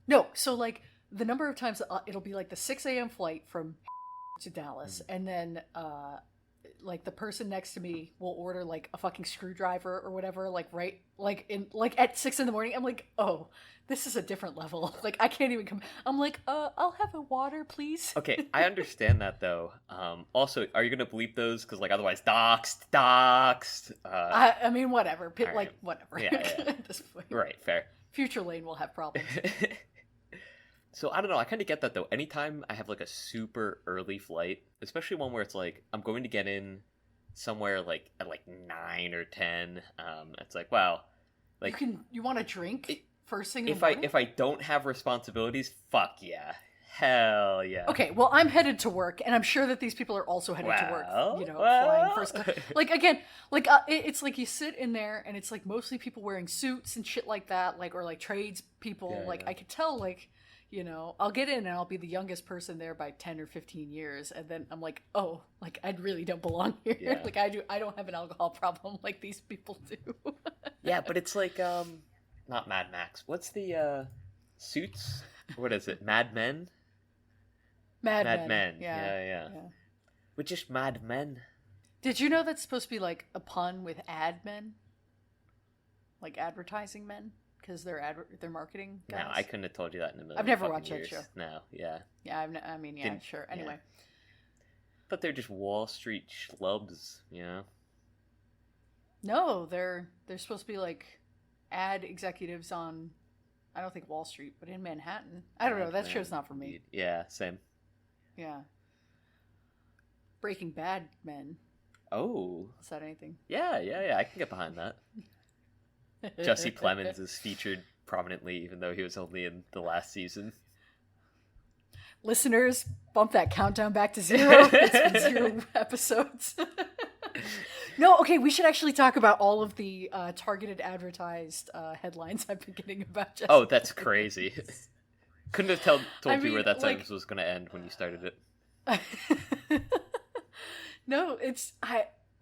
No, so like the number of times it'll be like the 6 a.m. flight from to Dallas, and then like the person next to me will order like a fucking screwdriver or whatever, like right, like in like at 6 in the morning. I'm like, oh, this is a different level. Like I can't even come. I'm like, I'll have a water, please. Okay, I understand that though. Also, are you gonna bleep those? Because like otherwise, doxed. I mean, whatever. Right. Like whatever. Yeah, yeah. At this point, Right, fair. Future Lane will have problems. So I don't know. I kind of get that though. Anytime I have like a super early flight, especially one where it's like I'm going to get in somewhere like at like 9 or 10, it's like wow, like You want to drink first thing in the if morning? I don't have responsibilities, fuck yeah, hell yeah. Okay, well, I'm headed to work, and I'm sure that these people are also headed to work. Flying first class. Like again, like it's like you sit in there, and it's like mostly people wearing suits and shit like that, like or like trades people. Yeah, like yeah. I could tell, like I'll get in and I'll be the youngest person there by 10 or 15 years, and then I'm like, oh, like I really don't belong here. Yeah. Like I don't have an alcohol problem like these people do. Yeah, but it's like not Mad Max. What's the Suits? What is it? Mad Men? Mad Men. Men. Yeah. We're just mad men. Did you know that's supposed to be like a pun with ad men? Like advertising men? Because they're marketing guys? No, I couldn't have told you that in a million I've never fucking watched that years. show. No, yeah. Yeah, I mean, yeah, sure. Anyway. Yeah. But they're just Wall Street schlubs, you know? No, they're supposed to be like ad executives on, I don't think Wall Street, but in Manhattan. I don't know. That show's not for me. Yeah, same. Yeah. Breaking Bad men. Oh. Is that anything? Yeah. I can get behind that. Jesse Plemons is featured prominently, even though he was only in the last season. Listeners, bump that countdown back to 0. It's been 0 episodes. No, okay, we should actually talk about all of the targeted advertised headlines I've been getting about Jesse. Oh, that's crazy. Couldn't have told you where that like, sentence was going to end when you started it. No, it's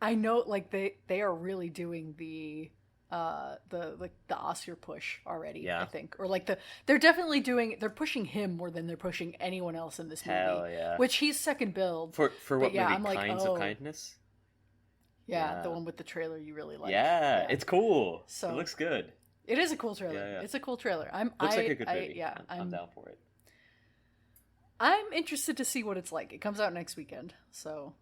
I know, like they are really doing the Oscar push already. Yeah. I think, or like they're pushing him more than they're pushing anyone else in this movie. Hell yeah. Which he's second billed For what yeah, movie? I'm like, Kinds of Kindness? Yeah, the one with the trailer you really like. Yeah, it's cool. So it looks good. It is a cool trailer. Yeah. It's a cool trailer. Looks like a good movie. Yeah, I'm down for it. I'm interested to see what it's like. It comes out next weekend, so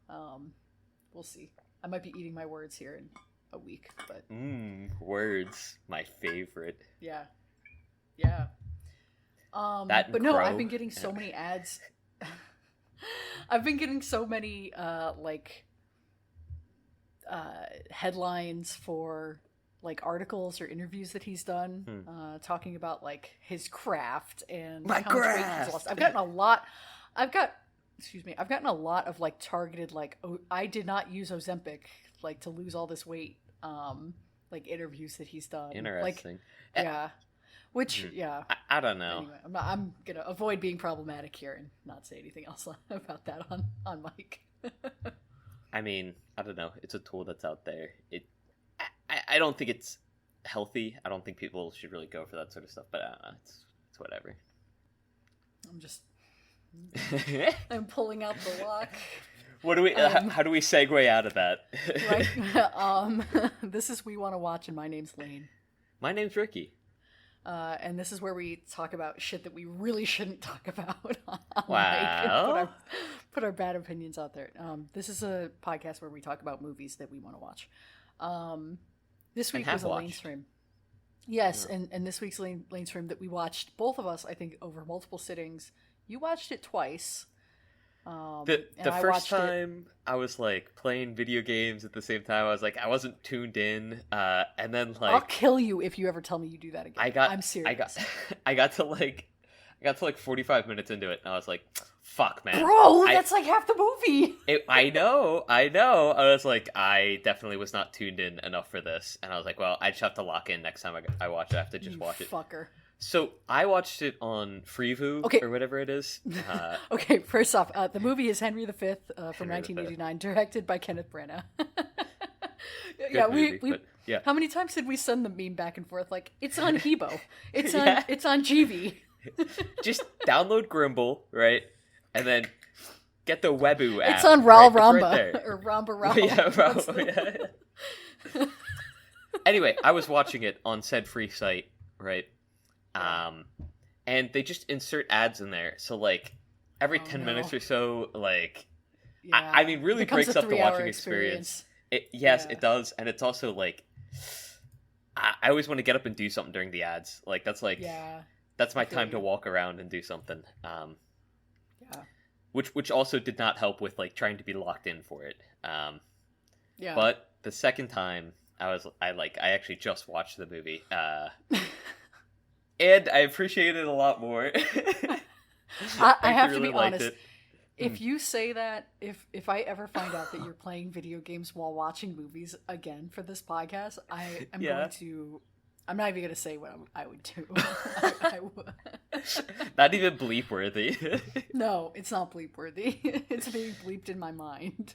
we'll see. I might be eating my words here in a week, but words, my favorite. Yeah. That but no, crow. I've been getting so many ads. I've been getting so many headlines for like articles or interviews that he's done, talking about like his craft and my how much weight craft. he's lost. I've gotten a lot of like targeted, like, oh, I did not use Ozempic like to lose all this weight, like interviews that he's done. Interesting. Like, yeah. Which, yeah. I don't know. Anyway, I'm gonna avoid being problematic here and not say anything else about that on mic. I mean, I don't know. It's a tool that's out there. I don't think it's healthy. I don't think people should really go for that sort of stuff. But it's whatever. I'm pulling out the lock. What do we? How do we segue out of that? Right. This is We Want to Watch, and my name's Lane. My name's Ricky. And this is where we talk about shit that we really shouldn't talk about. Wow. Put our bad opinions out there. This is a podcast where we talk about movies that we want to watch. This week was a Lane stream. Yes, yeah. and this week's Lane stream that we watched, both of us, I think, over multiple sittings. You watched it twice. The first time I was like playing video games at the same time. I was like, I wasn't tuned in, and then like I'll kill you if you ever tell me you do that again. I'm serious. I got to like 45 minutes into it, and I was like, fuck, man, bro, that's like half the movie. I know. I was like, I definitely was not tuned in enough for this, and I was like, well, I just have to lock in next time I watch it. I have to just watch it. Fucker. So I watched it on Freeview or whatever it is. Okay, first off, the movie is Henry V from 1989, directed by Kenneth Branagh. Yeah, movie, yeah. How many times did we send the meme back and forth? Like, it's on Hebo. It's on Gv. Just download Grimble, right? And then get the Webu app. It's on Ral right? Ramba. Right or Ramba Ral. Yeah. Anyway, I was watching it on said free site, right? And they just insert ads in there. So, like, every 10 minutes or so, like... Yeah. I mean, really breaks up the watching experience. It does. And it's also, like... I always want to get up and do something during the ads. Like, that's, like... Yeah. That's my time to walk around and do something. Yeah. Which also did not help with, like, trying to be locked in for it. Yeah. But the second time... I actually just watched the movie, and I appreciate it a lot more. I have really to be honest. If you say that, if I ever find out that you're playing video games while watching movies again for this podcast, I'm going to. I'm not even going to say what I would do. I would. Not even bleep worthy. No, it's not bleep worthy. It's being bleeped in my mind.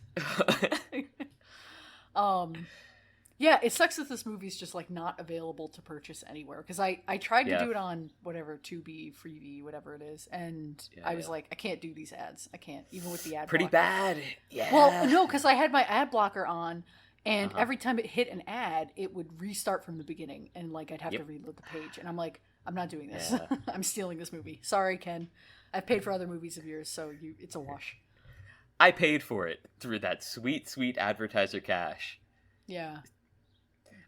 Yeah, it sucks that this movie's just, like, not available to purchase anywhere. Because I tried to do it on, whatever, Tubi, Freevee, whatever it is. And I was like, I can't do these ads. I can't, even with the ad Pretty blocker. bad. Yeah. Well, no, because I had my ad blocker on. And every time it hit an ad, it would restart from the beginning. And, like, I'd have to reload the page. And I'm like, I'm not doing this. Yeah. I'm stealing this movie. Sorry, Ken. I've paid for other movies of yours, so it's a wash. I paid for it through that sweet, sweet advertiser cash. Yeah.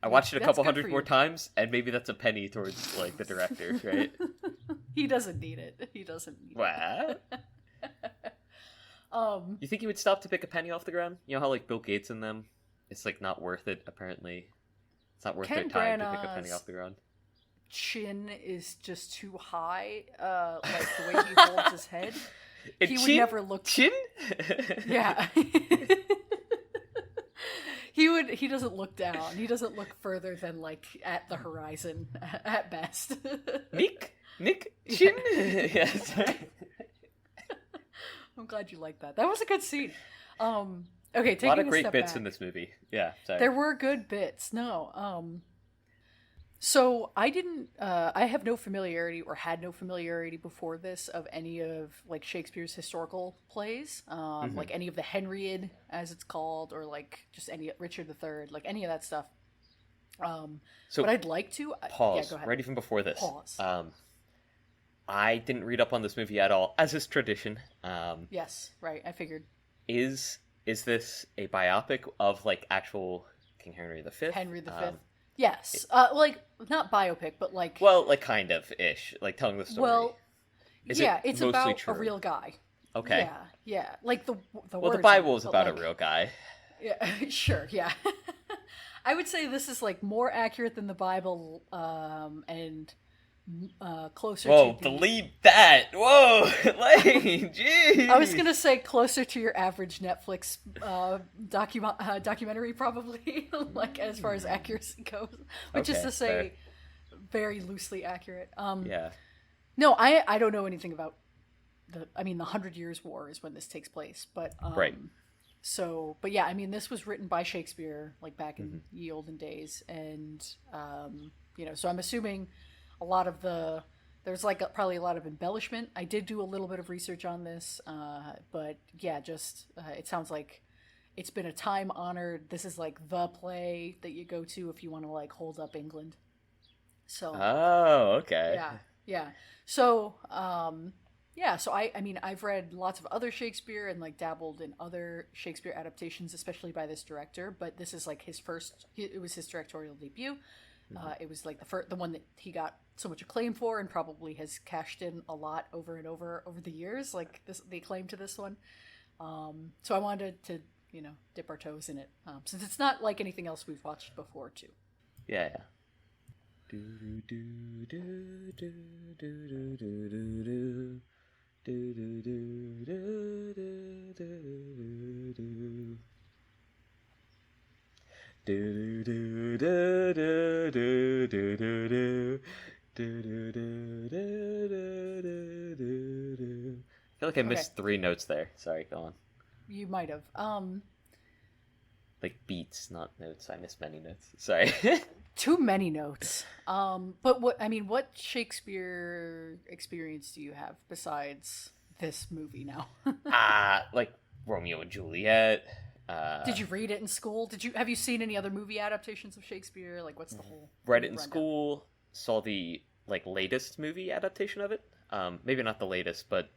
I watched it a couple hundred more times, and maybe that's a penny towards, like, the director, right? He doesn't need it. He doesn't need it. You think he would stop to pick a penny off the ground? You know how, like, Bill Gates and them, it's, like, not worth it, apparently. It's not worth their time to pick a penny off the ground. Chin is just too high, like, the way he holds his head. He would never look... Chin? Yeah. He doesn't look down. He doesn't look further than, like, at the horizon at best. Nick Chin. Yes. I'm glad you liked that. That was a good scene. Okay, taking a lot of great bits back, in this movie. Yeah, sorry. There were good bits. No. So I didn't. I have no familiarity, or had no familiarity before this, of any of, like, Shakespeare's historical plays, like any of the Henriad, as it's called, or, like, just any Richard III, like any of that stuff. So, but I'd like to pause. Yeah, go ahead. Right even before this. Pause. I didn't read up on this movie at all, as is tradition. Yes, right. I figured. Is this a biopic of, like, actual King Henry V? Henry V. Yes. Like, not biopic, but, like... Well, like, kind of-ish. Like, telling the story. Well, it's about true? a real guy. Okay. Yeah. Like, the Well, the Bible is about, like, a real guy. Yeah, sure, yeah. I would say this is, like, more accurate than the Bible, and... closer Whoa, to delete that! Whoa! Like, jeez! I was gonna say closer to your average Netflix documentary, probably, like, as far as accuracy goes. Which is to say, very loosely accurate. Yeah. No, I don't know anything about the 100 Years' War is when this takes place, but... right. So, but yeah, I mean, this was written by Shakespeare, like, back in ye olden days, and, so I'm assuming... a lot of there's, like, probably a lot of embellishment. I did do a little bit of research on this, but yeah, just it sounds like it's been a time honored. This is, like, the play that you go to if you want to, like, hold up England. So. Oh, okay. Yeah. So, so I mean, I've read lots of other Shakespeare and, like, dabbled in other Shakespeare adaptations, especially by this director. But this is, like, it was his directorial debut. It was, like, the one that he got so much acclaim for, and probably has cashed in a lot over and over the years, like the acclaim to this one. So I wanted to, dip our toes in it, since it's not like anything else we've watched before, too. Yeah. I feel like I missed 3 notes there. Sorry, go on. You might have. Like beats, not notes. I missed many notes. Sorry. Too many notes. But what Shakespeare experience do you have besides this movie now? Like Romeo and Juliet. Did you read it in school? Have you seen any other movie adaptations of Shakespeare? Like, what's the whole read it in rundown? school, saw the like latest movie adaptation of it. Maybe not the latest, but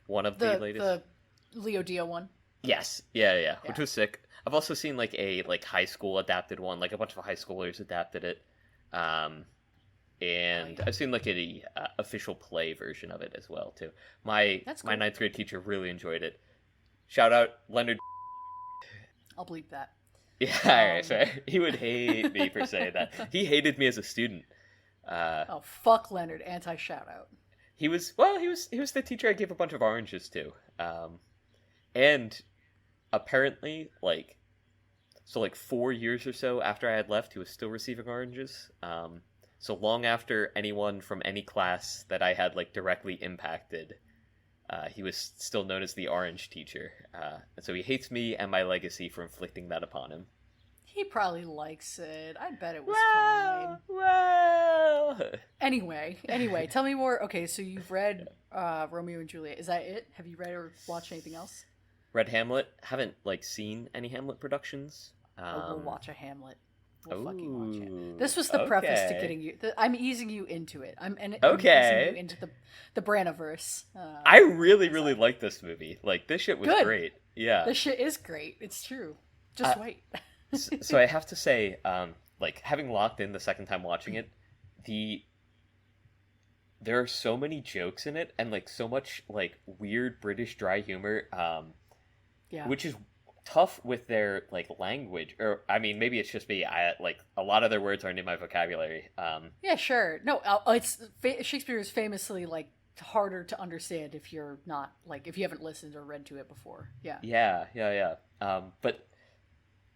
one of the latest. The Leo Dio one. Yes, yeah, which was sick. I've also seen like a high school adapted one, like a bunch of high schoolers adapted it. And I've seen like a official play version of it as well too. My ninth grade teacher really enjoyed it. Shout out Leonard. I'll bleep that. Yeah, alright, fair. He would hate me for saying that. He hated me as a student. Oh, fuck Leonard! Anti shout out. He was the teacher I gave a bunch of oranges to. And apparently, like 4 years or so after I had left, he was still receiving oranges. So long after anyone from any class that I had like directly impacted, he was still known as the orange teacher. And so he hates me and my legacy for inflicting that upon him. He probably likes it. I bet it was fine. Well. Anyway, tell me more. Okay, so you've read Romeo and Juliet. Is that it? Have you read or watched anything else? Read Hamlet. Haven't seen any Hamlet productions. We'll watch a Hamlet. We'll fucking watch it. Ooh, This was the preface to getting you. I'm easing you into it. I'm easing you into the Branagh-verse. I really like this movie. Like, this shit was Good. great. Yeah. This shit is great. It's true. Just wait. So I have to say, having locked in the second time watching it, there are so many jokes in it and like so much like weird British dry humor, which is tough with their like language. Or I mean, maybe it's just me. I like a lot of their words aren't in my vocabulary. Yeah, sure. No, Shakespeare is famously like harder to understand if you're not like if you haven't listened or read to it before. Yeah. Yeah. But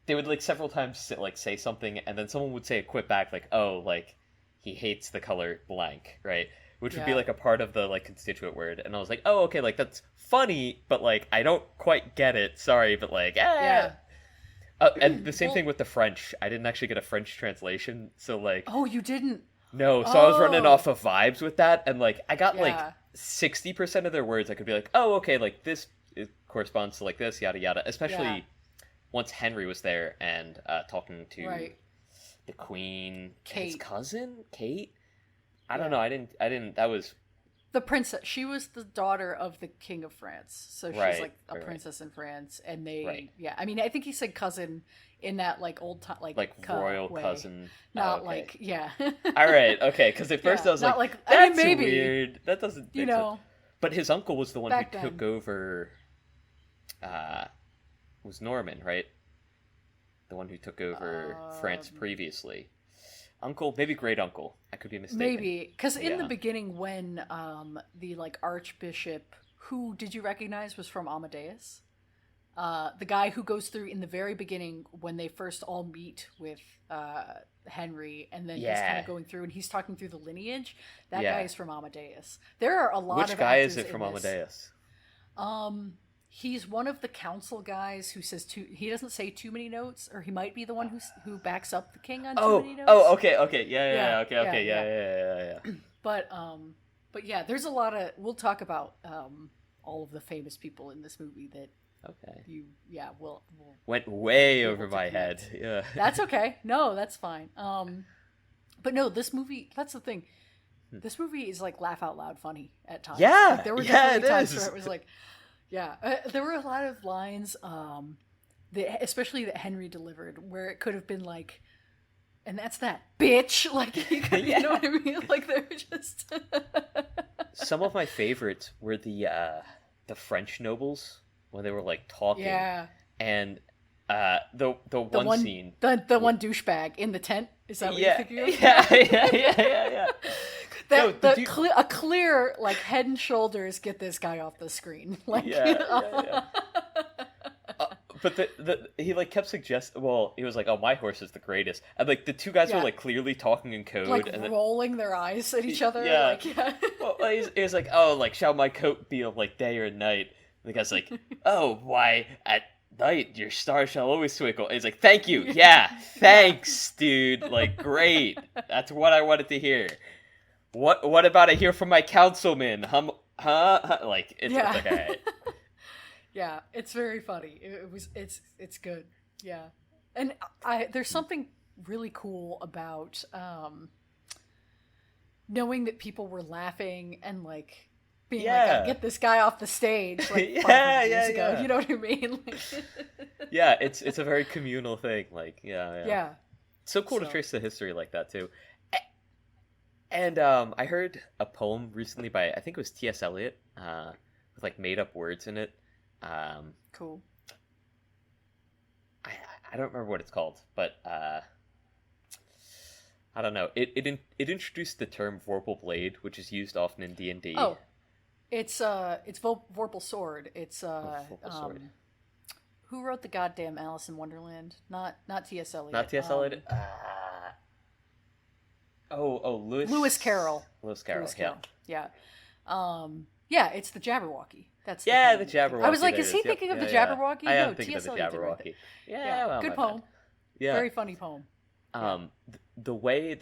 they would like several times say something, and then someone would say a quip back like, "Oh, like he hates the color blank," right? Which would be like a part of the like constituent word, and I was like, "Oh, okay, like that's funny, but like I don't quite get it. Sorry, but like, yeah." And the same thing with the French. I didn't actually get a French translation, so like, oh, you didn't. No, so I was running off of vibes with that, and like I got like 60% of their words. I could be like, "Oh, okay, like this corresponds to like this, yada yada." Especially once Henry was there and talking to the Queen, his cousin, Kate. I don't know. I didn't. That was the princess. She was the daughter of the King of France, so she's like a princess in France. And they, I mean, I think he said cousin in that like old time, like royal way. Cousin, not All right, okay. Because at first I was like, that's maybe weird. That doesn't, make sense. But his uncle was the one who took over. Was Norman, right? The one who took over France previously. Uncle, maybe great uncle. I could be mistaken. Maybe because in the beginning, when the like archbishop, who did you recognize was from Amadeus? The guy who goes through in the very beginning when they first all meet with Henry, and then he's kind of going through and he's talking through the lineage. That guy is from Amadeus. There are a lot of. Which guy is it from Amadeus? He's one of the council guys who says he doesn't say too many notes, or he might be the one who backs up the king on too many notes. Oh, okay, yeah. But yeah, there's a lot of. We'll talk about all of the famous people in this movie that. Okay. We'll went way over my head. Yeah. That's okay. No, that's fine. But no, this movie. That's the thing. This movie is like laugh out loud funny at times. Yeah. Like, there were definitely times where it was like. Yeah, there were a lot of lines, especially that Henry delivered, where it could have been like, and that's that, bitch! Like, you know what I mean? Like, they were just... Some of my favorites were the French nobles, when they were, like, talking. Yeah. And the one scene... The one douchebag in the tent? Is that what you're thinking of? Yeah. A clear like head and shoulders get this guy off the screen. Like, but he like kept suggesting. Well, he was like, "Oh, my horse is the greatest," and like the two guys were like clearly talking in code, like and rolling their eyes at each other. Yeah. Like, Well, he was like, "Oh, like shall my coat be of like day or night?" And the guy's like, "Oh, why at Knight, your star shall always twinkle. It's like, thank you. Yeah, thanks, dude. Like, great. That's what I wanted to hear. What about I hear from my councilman? Huh? Like, it's like, all right. Yeah, it's very funny. It's good. Yeah. And there's something really cool about knowing that people were laughing and like being like, "Gotta get this guy off the stage," like 500 years ago. You know what I mean? Like, yeah, it's a very communal thing. Like, yeah. It's so cool to trace the history like that too. And I heard a poem recently by, I think it was T.S. Eliot, with like made up words in it. Cool. I don't remember what it's called, but I don't know. It introduced the term Vorpal Blade, which is used often in D&D. Oh, it's Vorpal Sword. It's Vorpal Sword. Who wrote the goddamn Alice in Wonderland? Not T.S. Eliot. Not T.S. Eliot. Lewis Carroll. Lewis Carroll. Yeah. Yeah, it's the Jabberwocky. That's the Jabberwocky. I was like, is he thinking of the Jabberwocky? I am no, thinking of the Eliot Jabberwocky. Well, good poem. Yeah, very funny poem. The way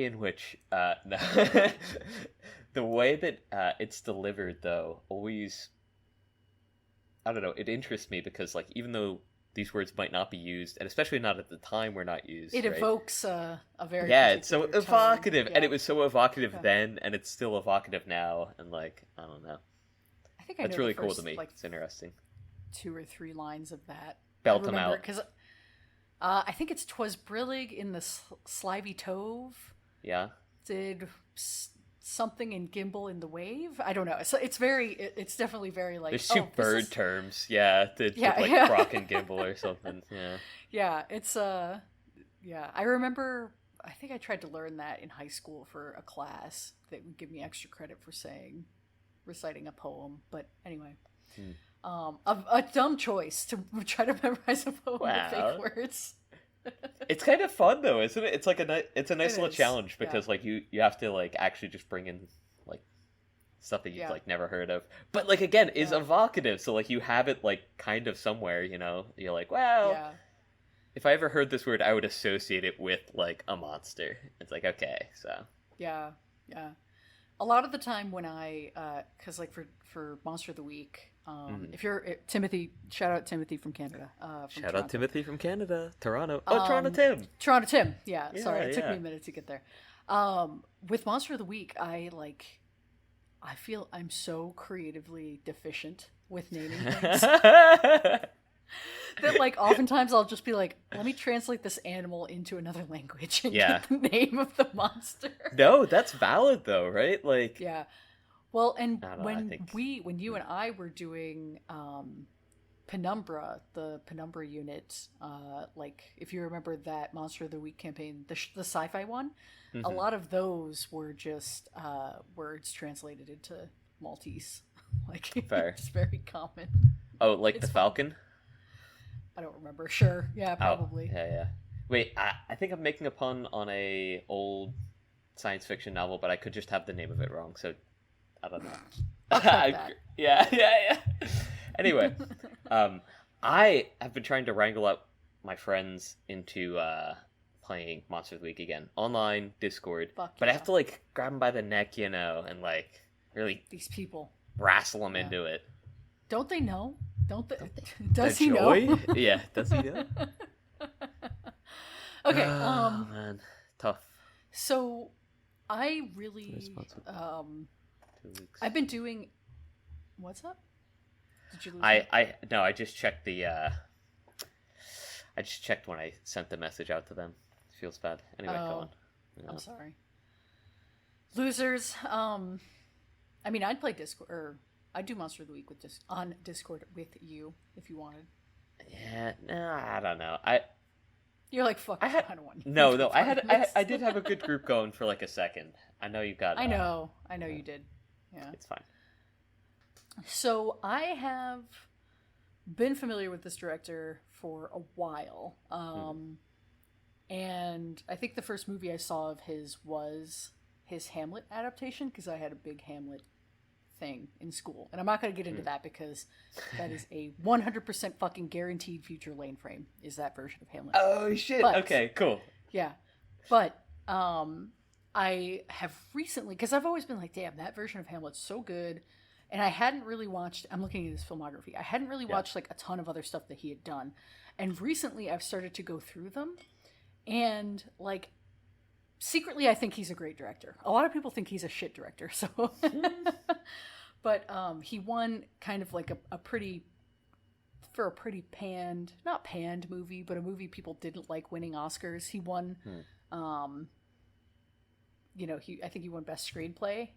in which the way that it's delivered though always, I don't know, it interests me because like even though these words might not be used, and especially not at the time were not used. It evokes a very it's so evocative, and it was so evocative then, and it's still evocative now, and like I don't know. I think that's really cool to me. Like, it's interesting. 2 or 3 lines of that. Belt them out because I think it's "'Twas brillig in the slivy tove." Yeah. Did something in Gimble in the Wave. I don't know. So it's definitely very like. There's 2 bird terms. Yeah. Croc and Gimble or something. Yeah. Yeah. It's yeah. I remember. I think I tried to learn that in high school for a class that would give me extra credit for reciting a poem. But anyway, a dumb choice to try to memorize a poem with fake words. It's kind of fun though, isn't it? It's like it's a nice little challenge because like you have to like actually just bring in like stuff that you've like never heard of, but like again is evocative. So like you have it like kind of somewhere, you know. You're like, well, if I ever heard this word, I would associate it with like a monster. It's like okay, so yeah. A lot of the time when I, because like for Monster of the Week, if you're Timothy, shout out Timothy from Canada. Shout out Timothy from Canada, Toronto. Toronto Tim. Yeah, sorry, it took me a minute to get there. With Monster of the Week, I feel I'm so creatively deficient with naming things. That like oftentimes I'll just be like, let me translate this animal into another language and get the name of the monster. No, that's valid though, right? Like well, and when you and I were doing Penumbra, the Penumbra unit, like if you remember that Monster of the Week campaign, the sci-fi one, a lot of those were just words translated into Maltese. Like it's very common. Oh, like it's the Falcon? I don't remember. Sure. Yeah, probably. Yeah. Wait, I think I'm making a pun on a old science fiction novel, but I could just have the name of it wrong, so I don't know. I'll cut that. Yeah. Anyway, I have been trying to wrangle up my friends into playing Monster of the Week again. Online, Discord. But I have to like grab them by the neck, you know, and like really these people wrestle them into it. Don't they know? Don't they? Does he know? Yeah, does he know? Okay. Man, tough. So, I really I've been doing. What's up? Did you lose it? No. I just checked the. I just checked when I sent the message out to them. It feels bad. Anyway, go on. Yeah. I'm sorry. Losers. I mean, I'd play Discord or. I'd do Monster of the Week on Discord with you if you wanted. Yeah, no, I don't know. You're like fuck. I don't want. No. I did have a good group going for like a second. I know you got. I know you did. Yeah, it's fine. So I have been familiar with this director for a while, and I think the first movie I saw of his was his Hamlet adaptation because I had a big Hamlet thing in school. And I'm not going to get into that because that is a 100% fucking guaranteed future lane frame, is that version of Hamlet. Oh, shit. But, okay, cool. Yeah. But I have recently, because I've always been like, damn, that version of Hamlet's so good. And I hadn't really watched, I'm looking at his filmography, I hadn't really watched like a ton of other stuff that he had done. And recently I've started to go through them. And like, secretly I think he's a great director. A lot of people think he's a shit director. So, but he won kind of like a pretty panned, not panned movie, but a movie people didn't like winning Oscars. He won, I think he won Best Screenplay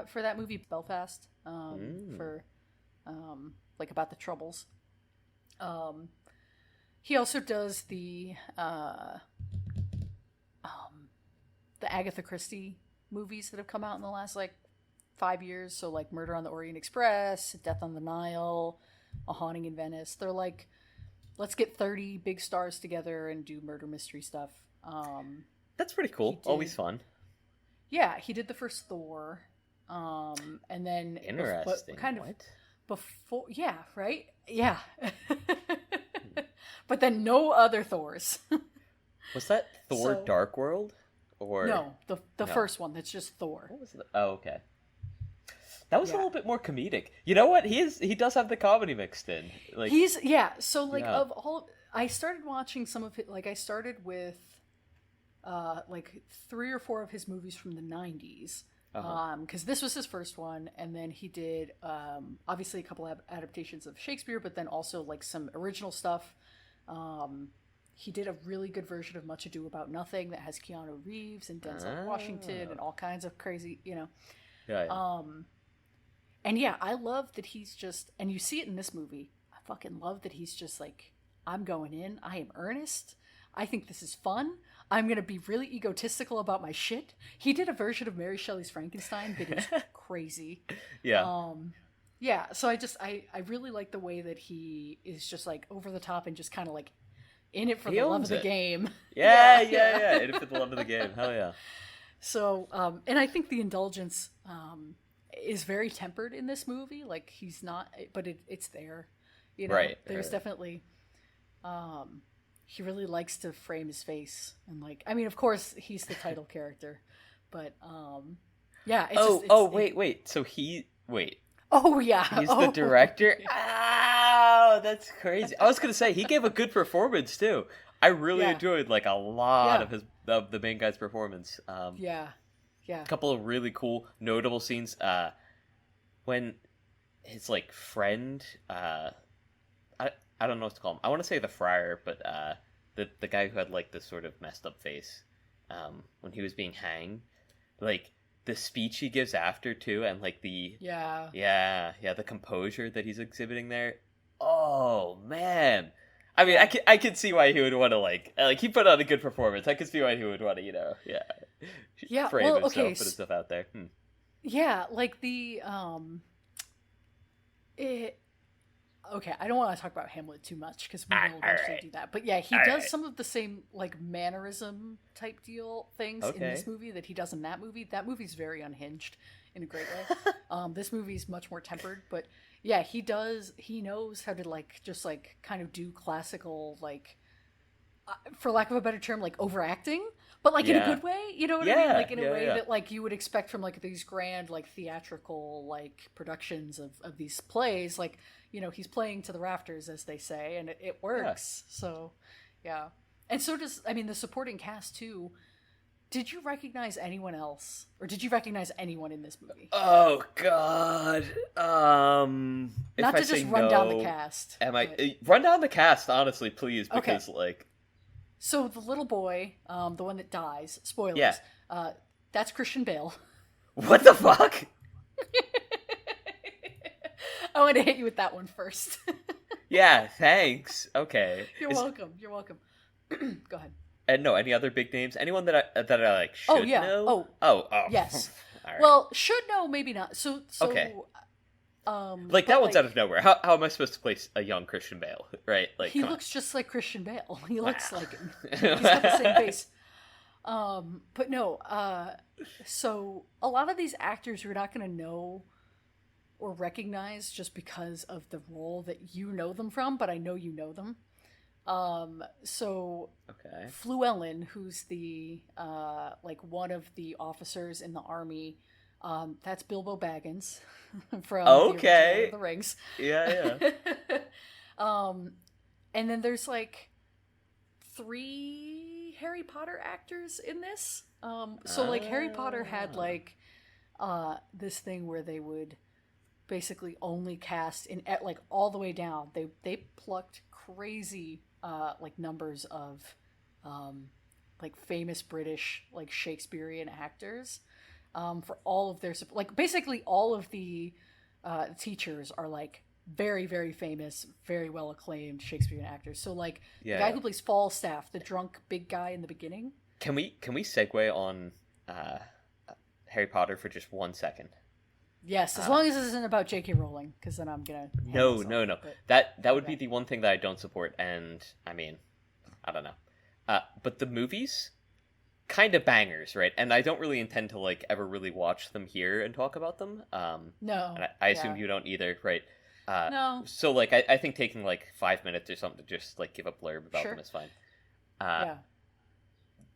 for that movie, Belfast, for like about the Troubles. He also does the Agatha Christie movies that have come out in the last like 5 years. So like Murder on the Orient Express, Death on the Nile, A Haunting in Venice. They're like, let's get 30 big stars together and do murder mystery stuff. That's pretty cool. Always fun. Yeah, he did the first Thor. And then interesting. Before, yeah, right? Yeah. But then no other Thors. Was that Thor Dark World? Or no, the first one that's just Thor. What was the... Oh, okay. That was a little bit more comedic. You know what? He does have the comedy mixed in. Like So like of all, I started watching some of it. Like I started with like 3 or 4 of his movies from the 90s. Because this was his first one, and then he did obviously a couple of adaptations of Shakespeare, but then also like some original stuff. He did a really good version of Much Ado About Nothing that has Keanu Reeves and Denzel Washington and all kinds of crazy, And yeah, I love that he's just, and you see it in this movie, I fucking love that he's just like, I'm going in, I am earnest, I think this is fun, I'm going to be really egotistical about my shit. He did a version of Mary Shelley's Frankenstein that is crazy. Yeah. Yeah, so I really like the way that he is just like over the top and just kind of like in it for the love of the game. Yeah. In it for the love of the game. Hell yeah. So, and I think the indulgence is very tempered in this movie. Like he's not, but it's there. Right. There's definitely, he really likes to frame his face. And like, I mean, of course he's the title character, but yeah. Wait. So wait. Oh yeah. He's the director? Oh, that's crazy. I was going to say, he gave a good performance too. I really enjoyed like a lot of the main guy's performance. Yeah. A couple of really cool, notable scenes. When his like friend, I don't know what to call him. I want to say the friar, but the guy who had like this sort of messed up face, when he was being hanged, like the speech he gives after too, and like the the composure that he's exhibiting there. Oh man. I mean, I can see why he would want to like he put on a good performance. I can see why he would want to, frame himself, put himself out there. Yeah, like the okay, I don't want to talk about Hamlet too much because we will eventually do that. But yeah, he does some of the same like mannerism type deal things in this movie that he does in that movie. That movie's very unhinged in a great way. This movie's much more tempered, but yeah, he knows how to like just like kind of do classical like for lack of a better term, like overacting, but like in a good way, you know what I mean? Like in a way that like you would expect from like these grand like theatrical like productions of these plays, like, you know, he's playing to the rafters, as they say, and it works. So yeah. And so does, I mean, the supporting cast too. Did you recognize anyone else, or did you recognize anyone in this movie? Oh God! Not to just run down the cast. Run down the cast, honestly, please, because like. So the little boy, the one that dies. Spoilers. Yeah. That's Christian Bale. What the fuck? I want to hit you with that one first. Yeah. Thanks. Okay. You're welcome. Go ahead. And no, any other big names? Anyone that I like should know? Oh. Yes. All right. Well, should know, maybe not. So okay. Like that one's out of nowhere. How am I supposed to place a young Christian Bale? Right? Like he looks just like Christian Bale. He looks like him. He's got the same face. But no. So a lot of these actors you're not going to know or recognize just because of the role that you know them from, but I know you know them. So Okay. Fluellen, who's the like one of the officers in the army, that's Bilbo Baggins from the original Lord of the Rings. Yeah, yeah. And then there's like 3 Harry Potter actors in this. So like Harry Potter had like this thing where they would basically only cast in like all the way down. They plucked crazy like numbers of like famous British like Shakespearean actors for all of their like basically all of the teachers are like very, very famous, very well acclaimed Shakespearean actors. So like the guy who plays Falstaff, the drunk big guy in the beginning. Can we segue on Harry Potter for just 1 second? Yes, as long as this isn't about J.K. Rowling, because then I'm gonna. No. But, that would be the one thing that I don't support, and I mean, I don't know. But the movies, kind of bangers, right? And I don't really intend to like ever really watch them here and talk about them. No, and I assume you don't either, right? No. So like I think taking like 5 minutes or something to just like give a blurb about them is fine. Yeah.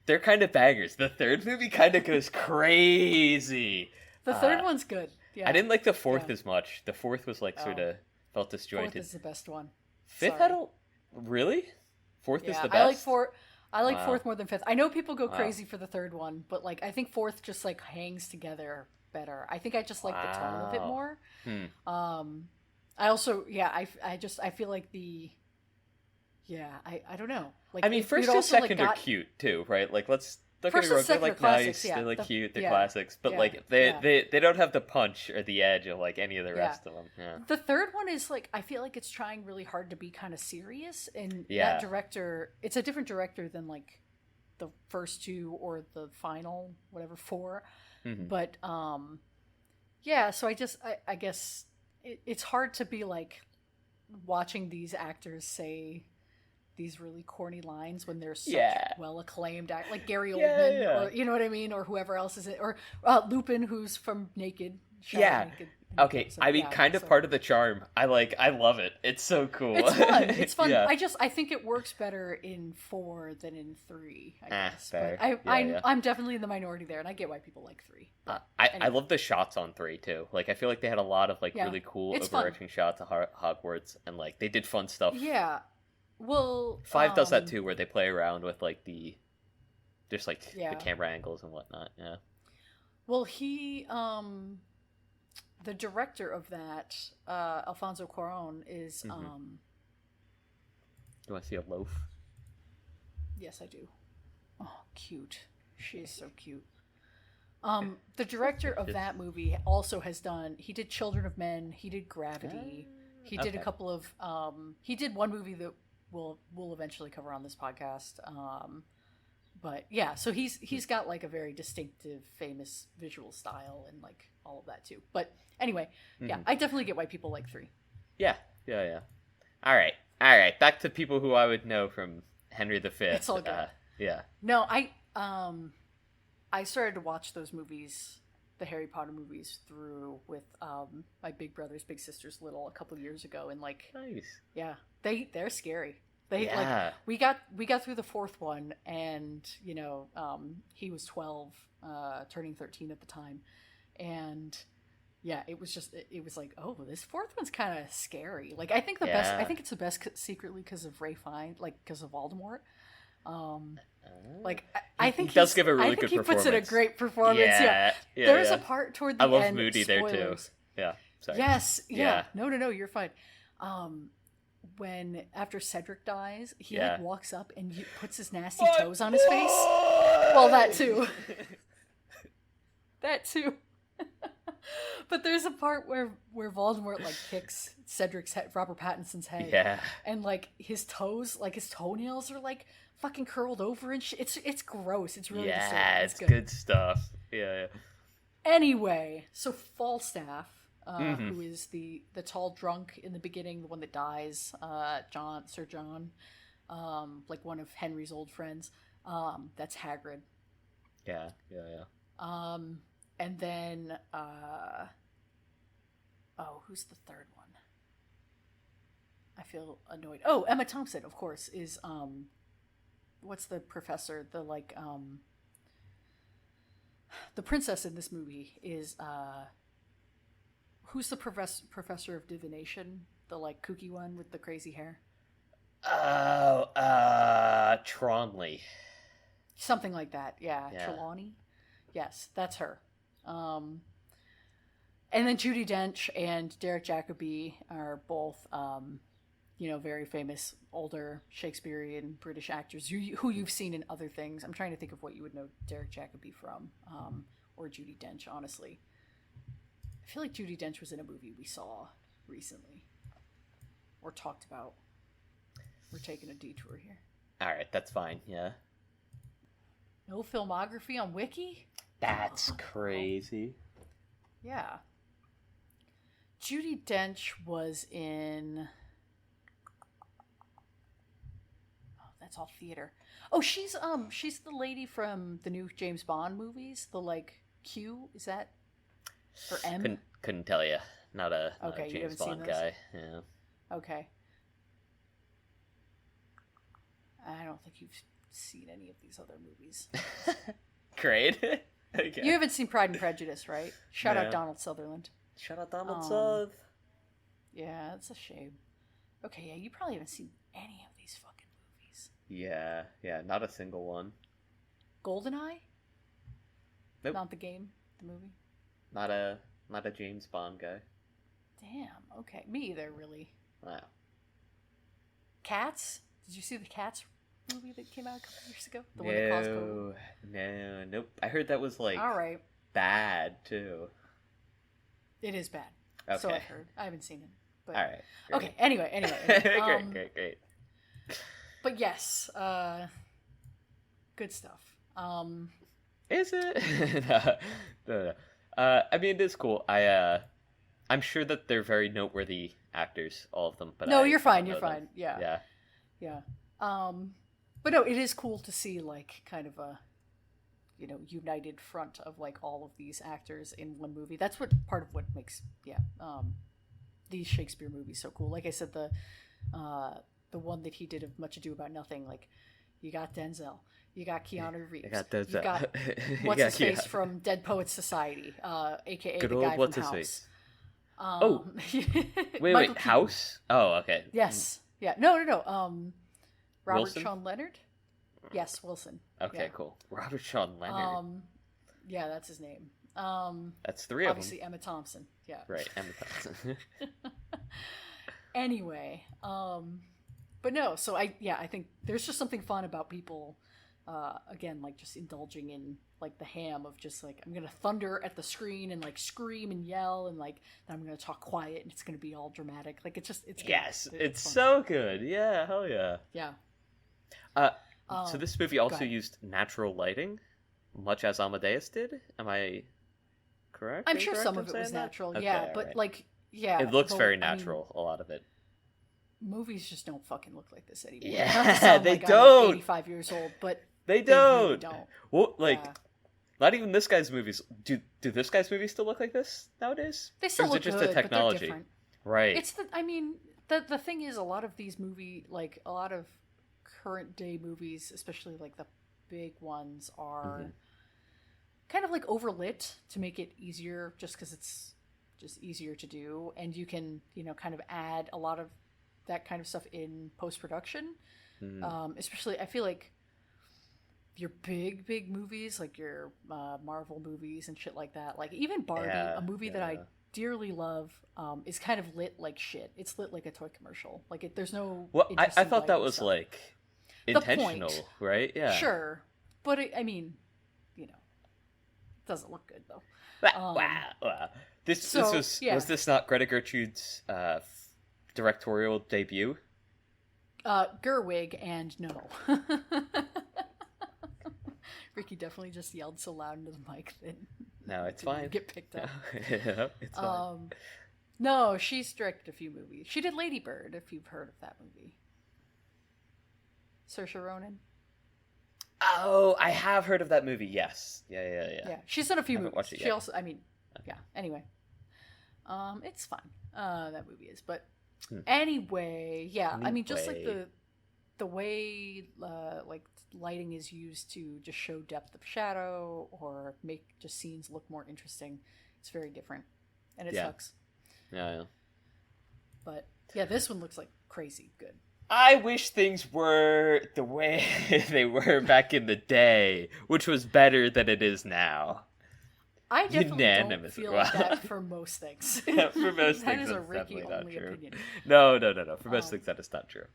They're kind of bangers. The third movie kind of goes crazy. The third one's good. Yeah. I didn't like the fourth as much. The fourth was like sort of felt disjointed. Fourth is the best one. Fifth had a really? Fourth is the best. I like fourth more than fifth. I know people go crazy for the third one, but like I think fourth just like hangs together better. I think I just like the tone of it more. I also I feel like I don't know. Like I mean, first and second are cute too, right? Like let's look at it. They're like nice, they're like cute, they're classics, but like they don't have the punch or the edge of like any of the rest of them. Yeah. The third one is like I feel like it's trying really hard to be kind of serious, and that director, it's a different director than like the first 2 or the final whatever 4. But so I guess it's hard to be like watching these actors say these really corny lines when they're such well acclaimed like Gary Oldman or you know what I mean, or whoever else is it, or Lupin, who's from Naked. Naked. Okay, I mean, kind of part of the charm. I love it. It's so cool. It's fun. It's fun. I think it works better in 4 than in 3. I guess, fair. but I'm definitely in the minority there, and I get why people like 3. I love the shots on 3 too. Like I feel like they had a lot of like really cool overarching shots of Hogwarts, and like they did fun stuff. Yeah. Well, 5 does that too, where they play around with like the camera angles and whatnot. Yeah. Well, he, the director of that, Alfonso Cuarón, is. You want to see a loaf? Yes, I do. Oh, cute. She is so cute. The director of that movie also has done. He did Children of Men. He did Gravity. He did a couple of. He did one movie that we'll eventually cover on this podcast. But yeah, so he's got like a very distinctive, famous visual style and like all of that too. But anyway, I definitely get why people like 3. Yeah. All right. Back to people who I would know from Henry V. It's all good. No, I started to watch those movies, the Harry Potter movies, through with my big brothers, big sisters, little a couple years ago, and like nice. They're scary. Like we got through the 4th one, and you know he was 12, turning 13 at the time, and it was like, oh, this 4th one's kind of scary. Like I think it's the best secretly because of Ralph Fiennes, like because of Voldemort. Like I think he does give a really good performance. He puts in a great performance. There's a part toward the end. I love Moody spoilers. There too. Yeah. Sorry. Yes. Yeah. No. You're fine. When after Cedric dies, he like walks up and puts his nasty toes on his face. Well, that too. That too. But there's a part where Voldemort like kicks Cedric's head, Robert Pattinson's head. Yeah. And like his toes, like his toenails are like fucking curled over and shit. It's gross. It's really disturbing. It's good stuff. Yeah. Anyway, so Falstaff, who is the tall drunk in the beginning, the one that dies, Sir John, like one of Henry's old friends. That's Hagrid. Yeah. And then who's the third one? I feel annoyed. Oh, Emma Thompson, of course, is what's the professor? The princess in this movie is who's the professor of divination? The like kooky one with the crazy hair. Oh, Tronley. Something like that. Yeah. Trelawney. Yes, that's her. And then Judi Dench and Derek Jacobi are both, very famous older Shakespearean British actors who you've seen in other things. I'm trying to think of what you would know Derek Jacobi from, or Judi Dench, honestly. I feel like Judi Dench was in a movie we saw recently or talked about. We're taking a detour here. All right, that's fine. Yeah. No filmography on Wiki? That's crazy. Yeah. Judi Dench was in... Oh, that's all theater. Oh, she's the lady from the new James Bond movies. The like Q, is that? Or M? Couldn't tell you. Not a James Bond guy. Yeah. Okay. I don't think you've seen any of these other movies. Great. Okay. You haven't seen Pride and Prejudice, right? Shout out Donald Sutherland. Shout out Donald Sutherland. Yeah, it's a shame. Okay, yeah, you probably haven't seen any of these fucking movies. Yeah, not a single one. GoldenEye? Nope. Not the game, the movie? Not a James Bond guy. Damn, okay. Me either, really. Wow. Cats? Did you see the Cats movie that came out a couple years ago? The one that caused COVID? Nope. I heard that was like all right. Bad too. It is bad. Okay. So I've heard. I haven't seen it. But... All right. Great. Okay. Anyway. Great. But yes, good stuff. Is it? No. I mean, it is cool. I'm sure that they're very noteworthy actors, all of them. But no, you're fine. Yeah. But no, it is cool to see like kind of a, united front of like all of these actors in one movie. That's part of what makes these Shakespeare movies so cool. Like I said, the one that he did of Much Ado About Nothing, like you got Denzel, you got Keanu Reeves, you got what's his face from Dead Poets Society, aka good the old guy what's from his House. Face? Wait, House? Oh, okay. Yes. Yeah. No. Robert Wilson? Sean Leonard? Yes, Wilson. Okay, cool. Robert Sean Leonard. Yeah, that's his name. That's three of them. Obviously Emma Thompson. Yeah. Right, Emma Thompson. Anyway, but no, so I think there's just something fun about people, again, like just indulging in like the ham of just like, I'm going to thunder at the screen and like scream and yell and like, then I'm going to talk quiet and it's going to be all dramatic. Like it's good. Yes, it's so good. Yeah, hell yeah. Yeah. So this movie also used natural lighting, much as Amadeus did. Am I correct? I'm sure some of it was natural. Okay, yeah, but right. like, yeah. It looks very natural, a lot of it. Movies just don't fucking look like this anymore. Yeah, they like don't. I'm 85 years old, but they don't. Really don't. Well, like, not even this guy's movies. Do this guy's movies still look like this nowadays? They still look just good, the technology? but they're different. Right. It's the thing is, a lot of these a lot of current day movies, especially like the big ones, are kind of like overlit to make it easier, just because it's just easier to do, and you can kind of add a lot of that kind of stuff in post-production. Especially I feel like your big movies, like your Marvel movies and shit like that, like even Barbie, a movie that I dearly love, is kind of lit like shit. It's lit like a toy commercial. Like there's no I thought that was stuff. Like intentional, right? Yeah, sure, but it doesn't look good though. Wow. This was this not Greta Gertrude's directorial debut? Gerwig, and no. Ricky definitely just yelled so loud into the mic that no, it's fine. Get picked up. Yeah, it's fine. No, she's directed a few movies. She did Lady Bird, if you've heard of that movie. Saoirse Ronan. Oh, I have heard of that movie. Yes. Yeah. Yeah, she's done a few movies. Watched it she also, yeah. Anyway, It's fine. That movie is, but anyway, yeah. I mean, just like the way like lighting is used to just show depth of shadow or make just scenes look more interesting. It's very different, and it sucks. Yeah. But yeah, this one looks like crazy good. I wish things were the way they were back in the day, which was better than it is now. I definitely don't feel like that for most things. Yeah, for most that things, is a that's Ricky definitely not only true. opinion. No. For most things, that is not true.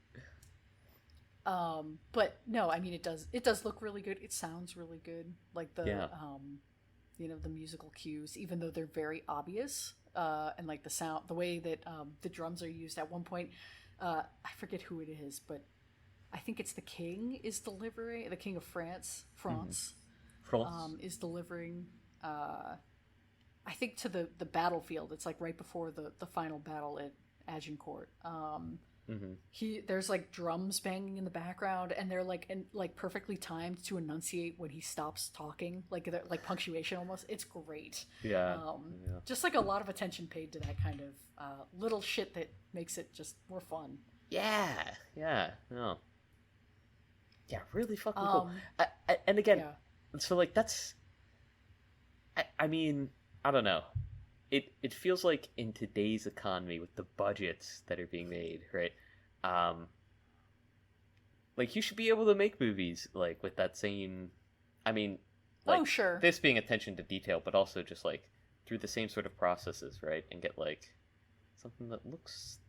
But no, I mean it does look really good. It sounds really good. Like the the musical cues, even though they're very obvious, and like the sound, the way that the drums are used at one point. I forget who it is, but I think it's the king is delivering. The king of France is delivering. I think to the battlefield. It's like right before the final battle at Agincourt. There's like drums banging in the background, and they're like perfectly timed to enunciate when he stops talking, like punctuation almost. It's great. Just like a lot of attention paid to that kind of little shit that makes it just more fun. Really fucking cool. And again, so like that's, I mean, I don't know. It feels like in today's economy with the budgets that are being made, right? Like you should be able to make movies like with that same, I mean, like sure. This being attention to detail, but also just like through the same sort of processes, right? And get like something that looks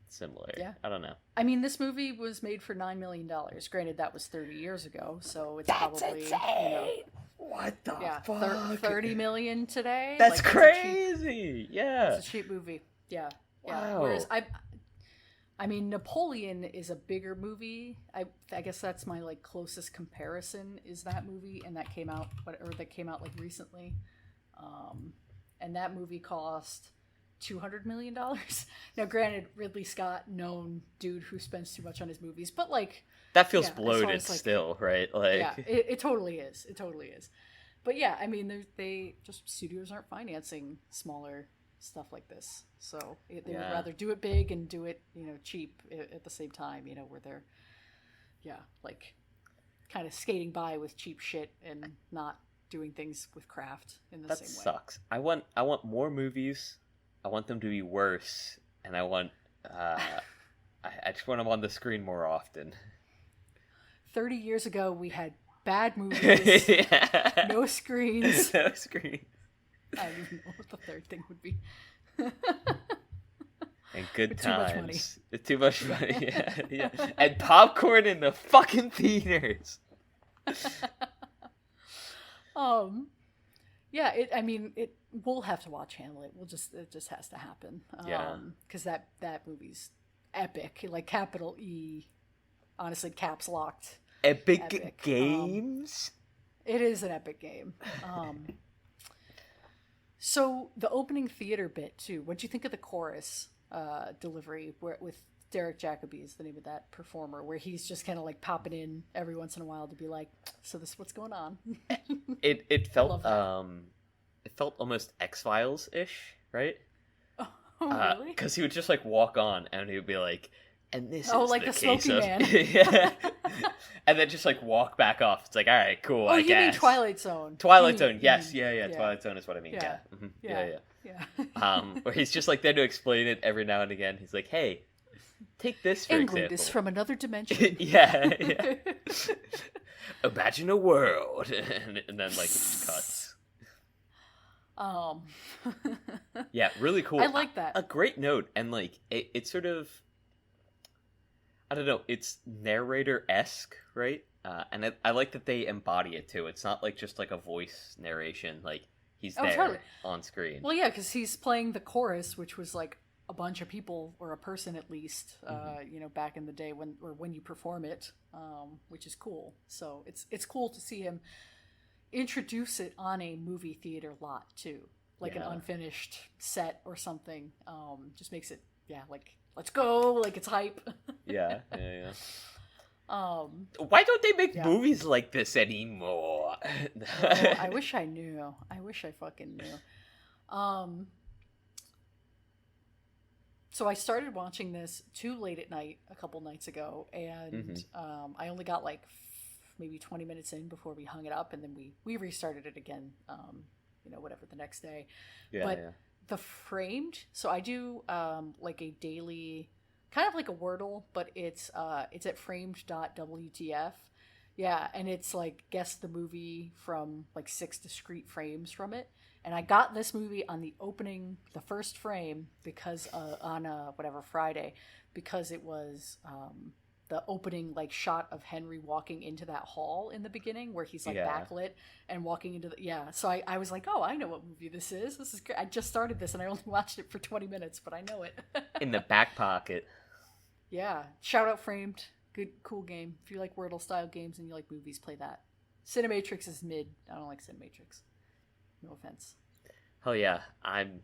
similar. Yeah. I don't know. I mean, this movie was made for $9 million. Granted, that was 30 years ago, so it's probably insane. What the fuck? 30 million today. That's crazy. It's a cheap movie. Yeah. Wow. Whereas I mean, Napoleon is a bigger movie. I guess that's my like closest comparison is that movie, and that came out like recently, and that movie cost $200 million. Now, granted, Ridley Scott, known dude who spends too much on his movies, but like that feels bloated still, right? Like, yeah, it totally is. It totally is. But yeah, I mean, they just studios aren't financing smaller stuff like this, so they would rather do it big and do it, cheap at the same time, where they're, like, kind of skating by with cheap shit and not doing things with craft in the same way. That sucks. I want more movies. I want them to be worse, and I want I just want them on the screen more often. 30 years ago, we had bad movies, no screens. No screens. I don't even know what the third thing would be. And good times. Too much money. Yeah. And popcorn in the fucking theaters. Yeah, we'll have to watch Hamlet. It just has to happen. Because that movie's epic, like capital E, honestly, caps locked. Epic games? It is an epic game. So the opening theater bit too. What'd you think of the chorus delivery with Derek Jacobi is the name of that performer, where he's just kind of like popping in every once in a while to be like, so this is what's going on. It felt almost X-Files ish, right? Oh, really? Because he would just like walk on and he would be like, and this is like the the case smoking of... man. Yeah. And then just like walk back off. It's like, all right, cool. I guess. You mean Twilight Zone? Twilight Zone, yes, yeah. Twilight Zone is what I mean. Yeah. Yeah. Where he's just like there to explain it every now and again. He's like, hey, take this for England example. is from another dimension. yeah. Imagine a world, and then like it just cuts. Yeah, really cool. I like that. A great note, and like it's sort of, I don't know, it's narrator-esque, right? And I like that they embody it too. It's not like just like a voice narration, like he's there totally. on screen. Well, yeah, because he's playing the chorus, which was like a bunch of people, or a person at least, back in the day when you perform it, which is cool. So it's cool to see him introduce it on a movie theater lot too, like an unfinished set or something. Just makes it like, let's go, like it's hype. Yeah. Why don't they make movies like this anymore? I wish I knew. I wish I fucking knew. So I started watching this too late at night a couple nights ago, and I only got like maybe 20 minutes in before we hung it up, and then we restarted it again, whatever, the next day. The Framed, so I do like a daily, kind of like a Wordle, but it's at framed.wtf. Yeah, and it's like guess the movie from like 6 discrete frames from it. And I got this movie on the first frame, because on Friday, because it was the opening like shot of Henry walking into that hall in the beginning where he's like backlit and walking into so I was like, oh, I know what movie this is. This is great. I just started this and I only watched it for 20 minutes, but I know it. In the back pocket. Yeah. Shout out Framed. Good, cool game. If you like Wordle style games and you like movies, play that. Cinematrix is mid. I don't like Cinematrix. No offense. Oh yeah, I'm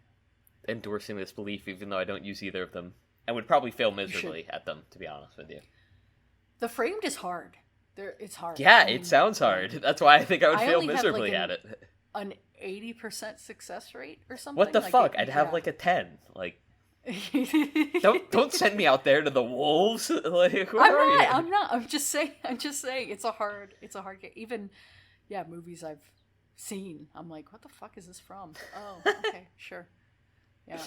endorsing this belief even though I don't use either of them. I would probably fail miserably at them, to be honest with you. The Framed is hard. It's hard. Yeah, it sounds hard. That's why I think I would fail miserably at it. An 80% success rate or something? What the fuck? I'd have like a 10. Like, don't send me out there to the wolves. Like, I'm not. I'm just saying it's a hard game. Even movies I've seen, I'm like, what the fuck is this from? Oh, okay, sure. Yeah.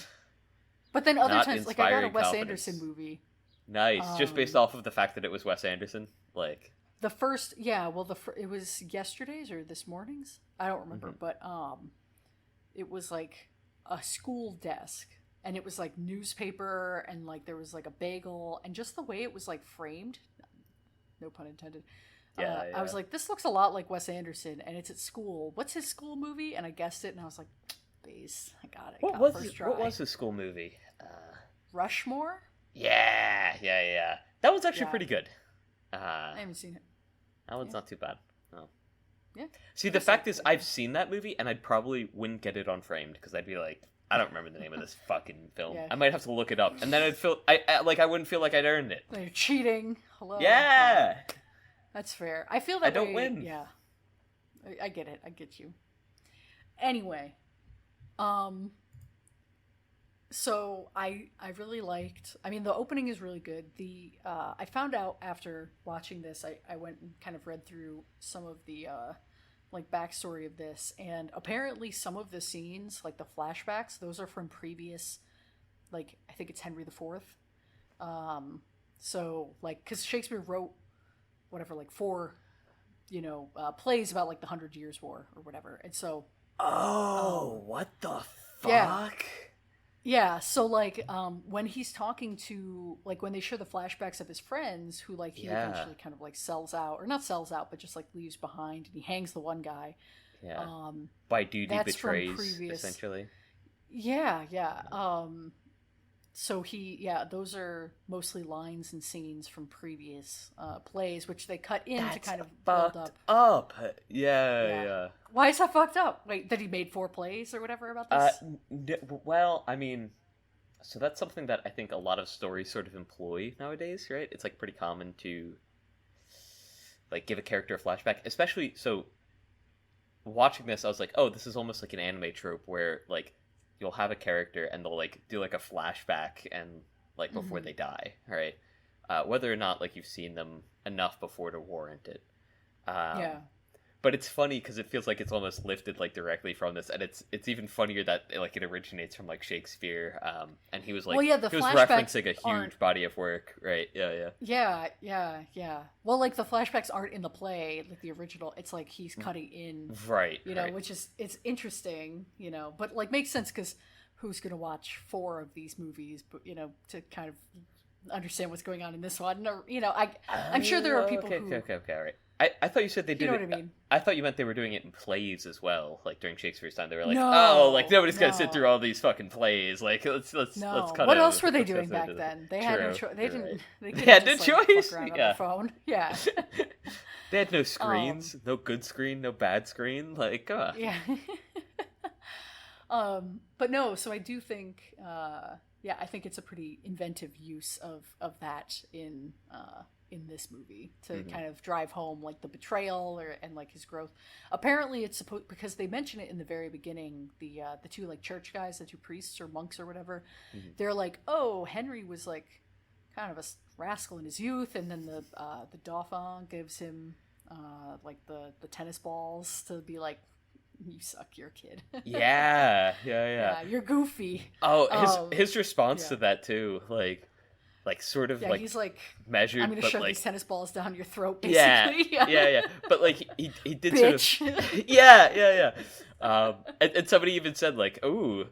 But then other times, like I got a Wes Anderson movie. Nice. Just based off of the fact that it was Wes Anderson? Like... The first... Yeah, well, it was yesterday's or this morning's? I don't remember, but it was like a school desk, and it was like newspaper, and like there was like a bagel, and just the way it was like framed, no pun intended, I was like, this looks a lot like Wes Anderson, and it's at school. What's his school movie? And I guessed it, and I was like, base. I got it. What was his school movie? Rushmore? Yeah. That was actually pretty good. I haven't seen it. That one's not too bad. No. Yeah. See, the fact is, I've seen that movie, and I probably wouldn't get it on Framed, because I'd be like, I don't remember the name of this fucking film. Yeah. I might have to look it up, and then I wouldn't feel like I'd earned it. You're cheating. Hello. Yeah. That's fair. I feel that I don't win. Yeah. I get it. I get you. Anyway, so I really liked, I mean, the opening is really good. I found out after watching this, I went and kind of read through some of the like backstory of this, and apparently some of the scenes, like the flashbacks, those are from previous, like, I think it's Henry IV. So like, because Shakespeare wrote whatever, like 4 plays about like the 100 Years' War or whatever, and so what the fuck? Yeah, so like when he's talking to, like, when they show the flashbacks of his friends who like he eventually kind of like sells out, or not sells out, but just like leaves behind, and he hangs the one guy. Yeah. By duty betrays, essentially. Yeah. So those are mostly lines and scenes from previous plays, which they cut in to kind of build up. Yeah. Why is that fucked up? Wait, that he made 4 plays or whatever about this? Well, I mean, so that's something that I think a lot of stories sort of employ nowadays, right? It's like pretty common to like give a character a flashback, especially so. Watching this, I was like, oh, this is almost like an anime trope where like you'll have a character and they'll like do like a flashback and like before they die, right? Whether or not like you've seen them enough before to warrant it. But it's funny because it feels like it's almost lifted like directly from this, and it's even funnier that like it originates from like Shakespeare. And he was like, he was referencing a huge body of work, right? Yeah. Well, like the flashbacks aren't in the play, like the original. It's like he's cutting in, right? Which is, it's interesting, but like makes sense because who's gonna watch 4 of these movies, but to kind of understand what's going on in this one, or I'm sure there are people who. Okay, all right. I thought you said they did it. What I mean? I thought you meant they were doing it in plays as well, like during Shakespeare's time. They were like, nobody's gonna sit through all these fucking plays. Like, let's cut. What else were they doing back then? They had no choice. They didn't. They had no choice. Fuck around on their phone. Yeah. They had no screens, no good screen, no bad screen. Like, Yeah. But no, so I do think, yeah, I think it's a pretty inventive use of that in this movie to kind of drive home like the betrayal and like his growth. Apparently, it's supposed, because they mention it in the very beginning. The two like church guys, the two priests or monks or whatever, they're like, oh, Henry was like kind of a rascal in his youth, and then the Dauphin gives him like the tennis balls to be like, you suck, you're a kid. Yeah, you're goofy. Oh, his response to that too, like sort of like he's like measured. I'm gonna but shove like, these tennis balls down your throat, basically. Yeah. But like he did Bitch. sort of, yeah. And somebody even said like, "Oh,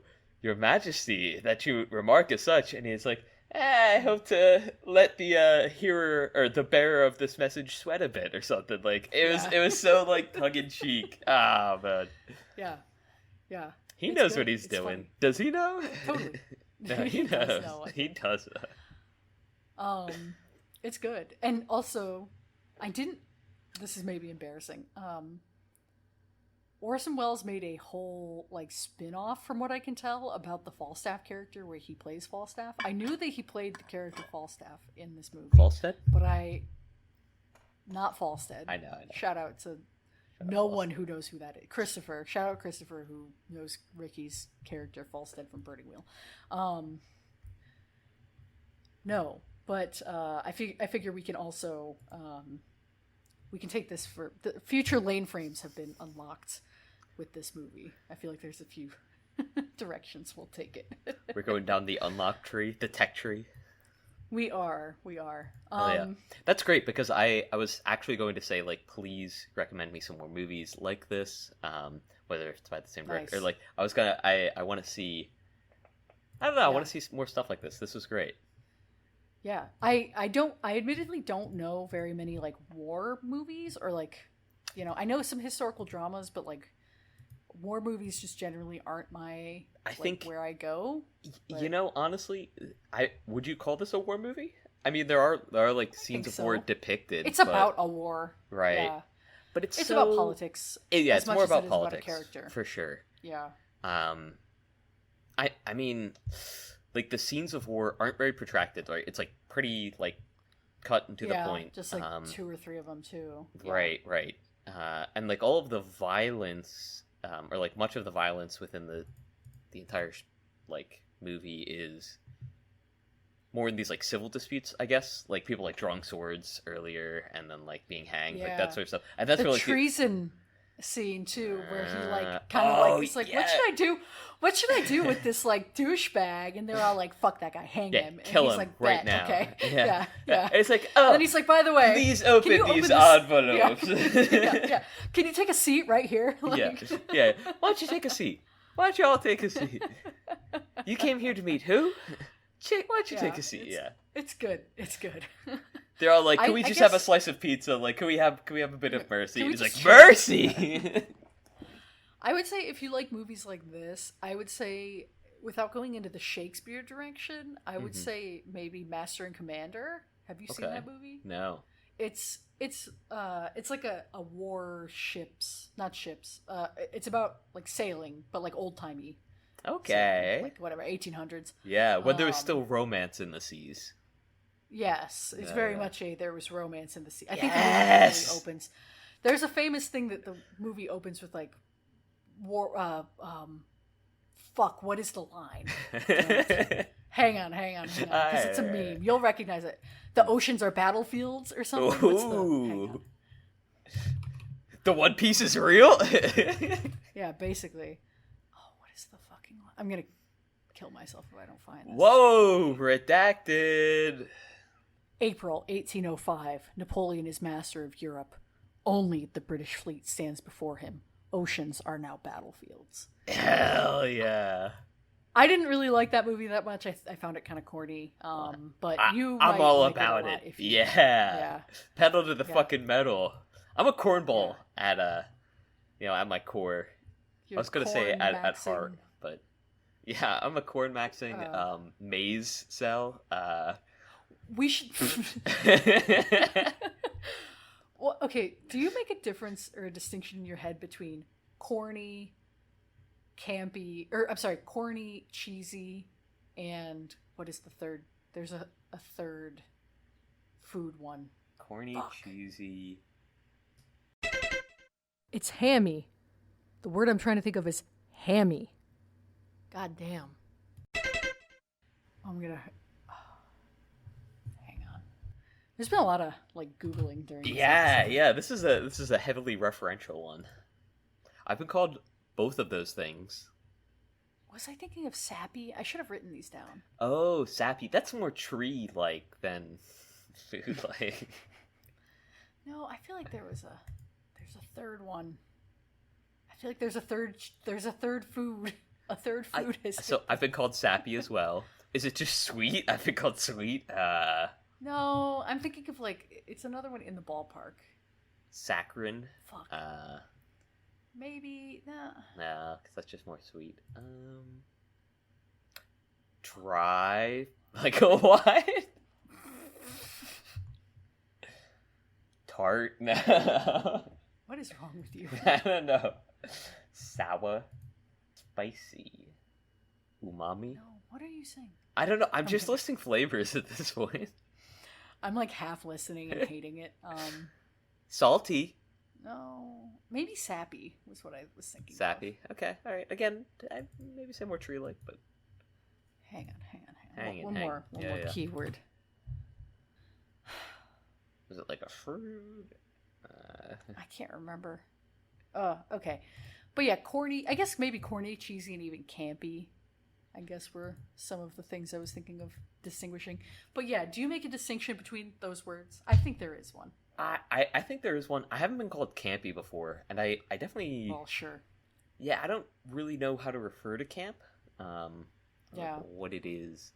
Your Majesty, that you remark as such," and he's like, I hope to let the hearer or the bearer of this message sweat a bit or something. Like it was so like tongue in cheek. Ah, man. Yeah. He knows what he's doing. Funny. Does he know? Totally. No, he knows. He does. It's good. And also, this is maybe embarrassing. Orson Welles made a whole like spin-off, from what I can tell, about the Falstaff character where he plays Falstaff. I knew that he played the character Falstaff in this movie. Falstead? But not Falstead. I know. Shout out to no one who knows who that is. Christopher. Shout out Christopher, who knows Ricky's character Falstead from Birding Wheel. No, but I figure we can also we can take this for the future lane frames have been unlocked with this movie. I feel like there's a few directions we'll take it. We're going down the unlock tree, the tech tree. We are. That's great, because I was actually going to say, like, please recommend me some more movies like this, whether it's by the same director or like I want to see. I don't know. I want to see more stuff like this. This was great. Yeah, I admittedly don't know very many like war movies, or like, I know some historical dramas, but like war movies just generally aren't my think where I go. But... honestly, would you call this a war movie? I mean, there are like scenes of war depicted. It's about a war, right? Yeah. But it's about politics. It's more about politics, about a character, for sure. Yeah. I mean, like the scenes of war aren't very protracted, right? It's like pretty like cut and to the point. Just like 2 or 3 of them too. Yeah. Right. And like all of the violence, or like much of the violence within the entire like movie is more in these like civil disputes, I guess. Like people like drawing swords earlier and then like being hanged, like that sort of stuff. And that's the really treason scene too, where he like kind of like he's like, what should I do? What should I do with this like douchebag? And they're all like, fuck that guy, hang him. And kill he's him like, right now. Okay. Yeah. And it's like, oh, and then he's like, by the way, please open these envelopes. Yeah. Can you take a seat right here? Like... Yeah. Why don't you take a seat? Why don't you all take a seat? You came here to meet who? Why don't you take a seat? It's good. They're all like, can we just have a slice of pizza? Like, can we have a bit of mercy? And he's like, mercy! I would say if you like movies like this, I would say, without going into the Shakespeare direction, I would say maybe Master and Commander. Have you seen that movie? No. It's like a war not ships. It's about like sailing, but like old timey. Okay. Sailing, like whatever, 1800s. Yeah, when there was still romance in the seas. Yes, it's very much there was romance in the sea. I think the movie really opens. There's a famous thing that the movie opens with like war. Fuck, what is the line? Hang on, because it's a meme. You'll recognize it. The oceans are battlefields or something. Ooh. The One Piece is real? Yeah, basically. Oh, what is the fucking line? I'm gonna kill myself if I don't find this. Whoa, redacted. April 1805. Napoleon is master of Europe. Only the British fleet stands before him. Oceans are now battlefields. Hell yeah. I didn't really like that movie that much. I found it kind of corny. But I'm all about it. Yeah. Pedal to the fucking metal. I'm a cornball at my core. I was gonna say at heart, but yeah, I'm a corn maxing maze cell. We should. Well, okay. Do you make a difference or a distinction in your head between corny, campy, or I'm sorry, corny, cheesy, and what is the third? There's a third food one. Corny, Fuck. cheesy. It's hammy. The word I'm trying to think of is hammy. God damn. I'm gonna hang on. There's been a lot of like Googling during this episode. Yeah. This is a heavily referential one. I've been called both of those things. Was I thinking of sappy? I should have written these down. Oh, sappy. That's more tree-like than food-like. No, I feel like there's a third one. I feel like there's a third food. A third food is. So I've been called sappy as well. Is it just sweet? I've been called sweet. No, I'm thinking of like it's another one in the ballpark. Saccharine. Fuck. Maybe no, because that's just more sweet. Dry. Like a what? Tart. No. What is wrong with you? I don't know. Sour. Spicy. Umami. No, what are you saying? I don't know. I'm just listing flavors at this point. I'm like half listening and hating it. Salty. No, maybe sappy was what I was thinking. Sappy. Okay. All right. Again, I maybe say more tree-like, but hang on. One more keyword. Was it like a fruit? I can't remember. Okay. But yeah, corny. I guess maybe corny, cheesy, and even campy. I guess were some of the things I was thinking of distinguishing. But yeah, do you make a distinction between those words? I think there is one. I think there is one. I haven't been called campy before, and I definitely... Well, sure. Yeah, I don't really know how to refer to camp. Yeah. What it is.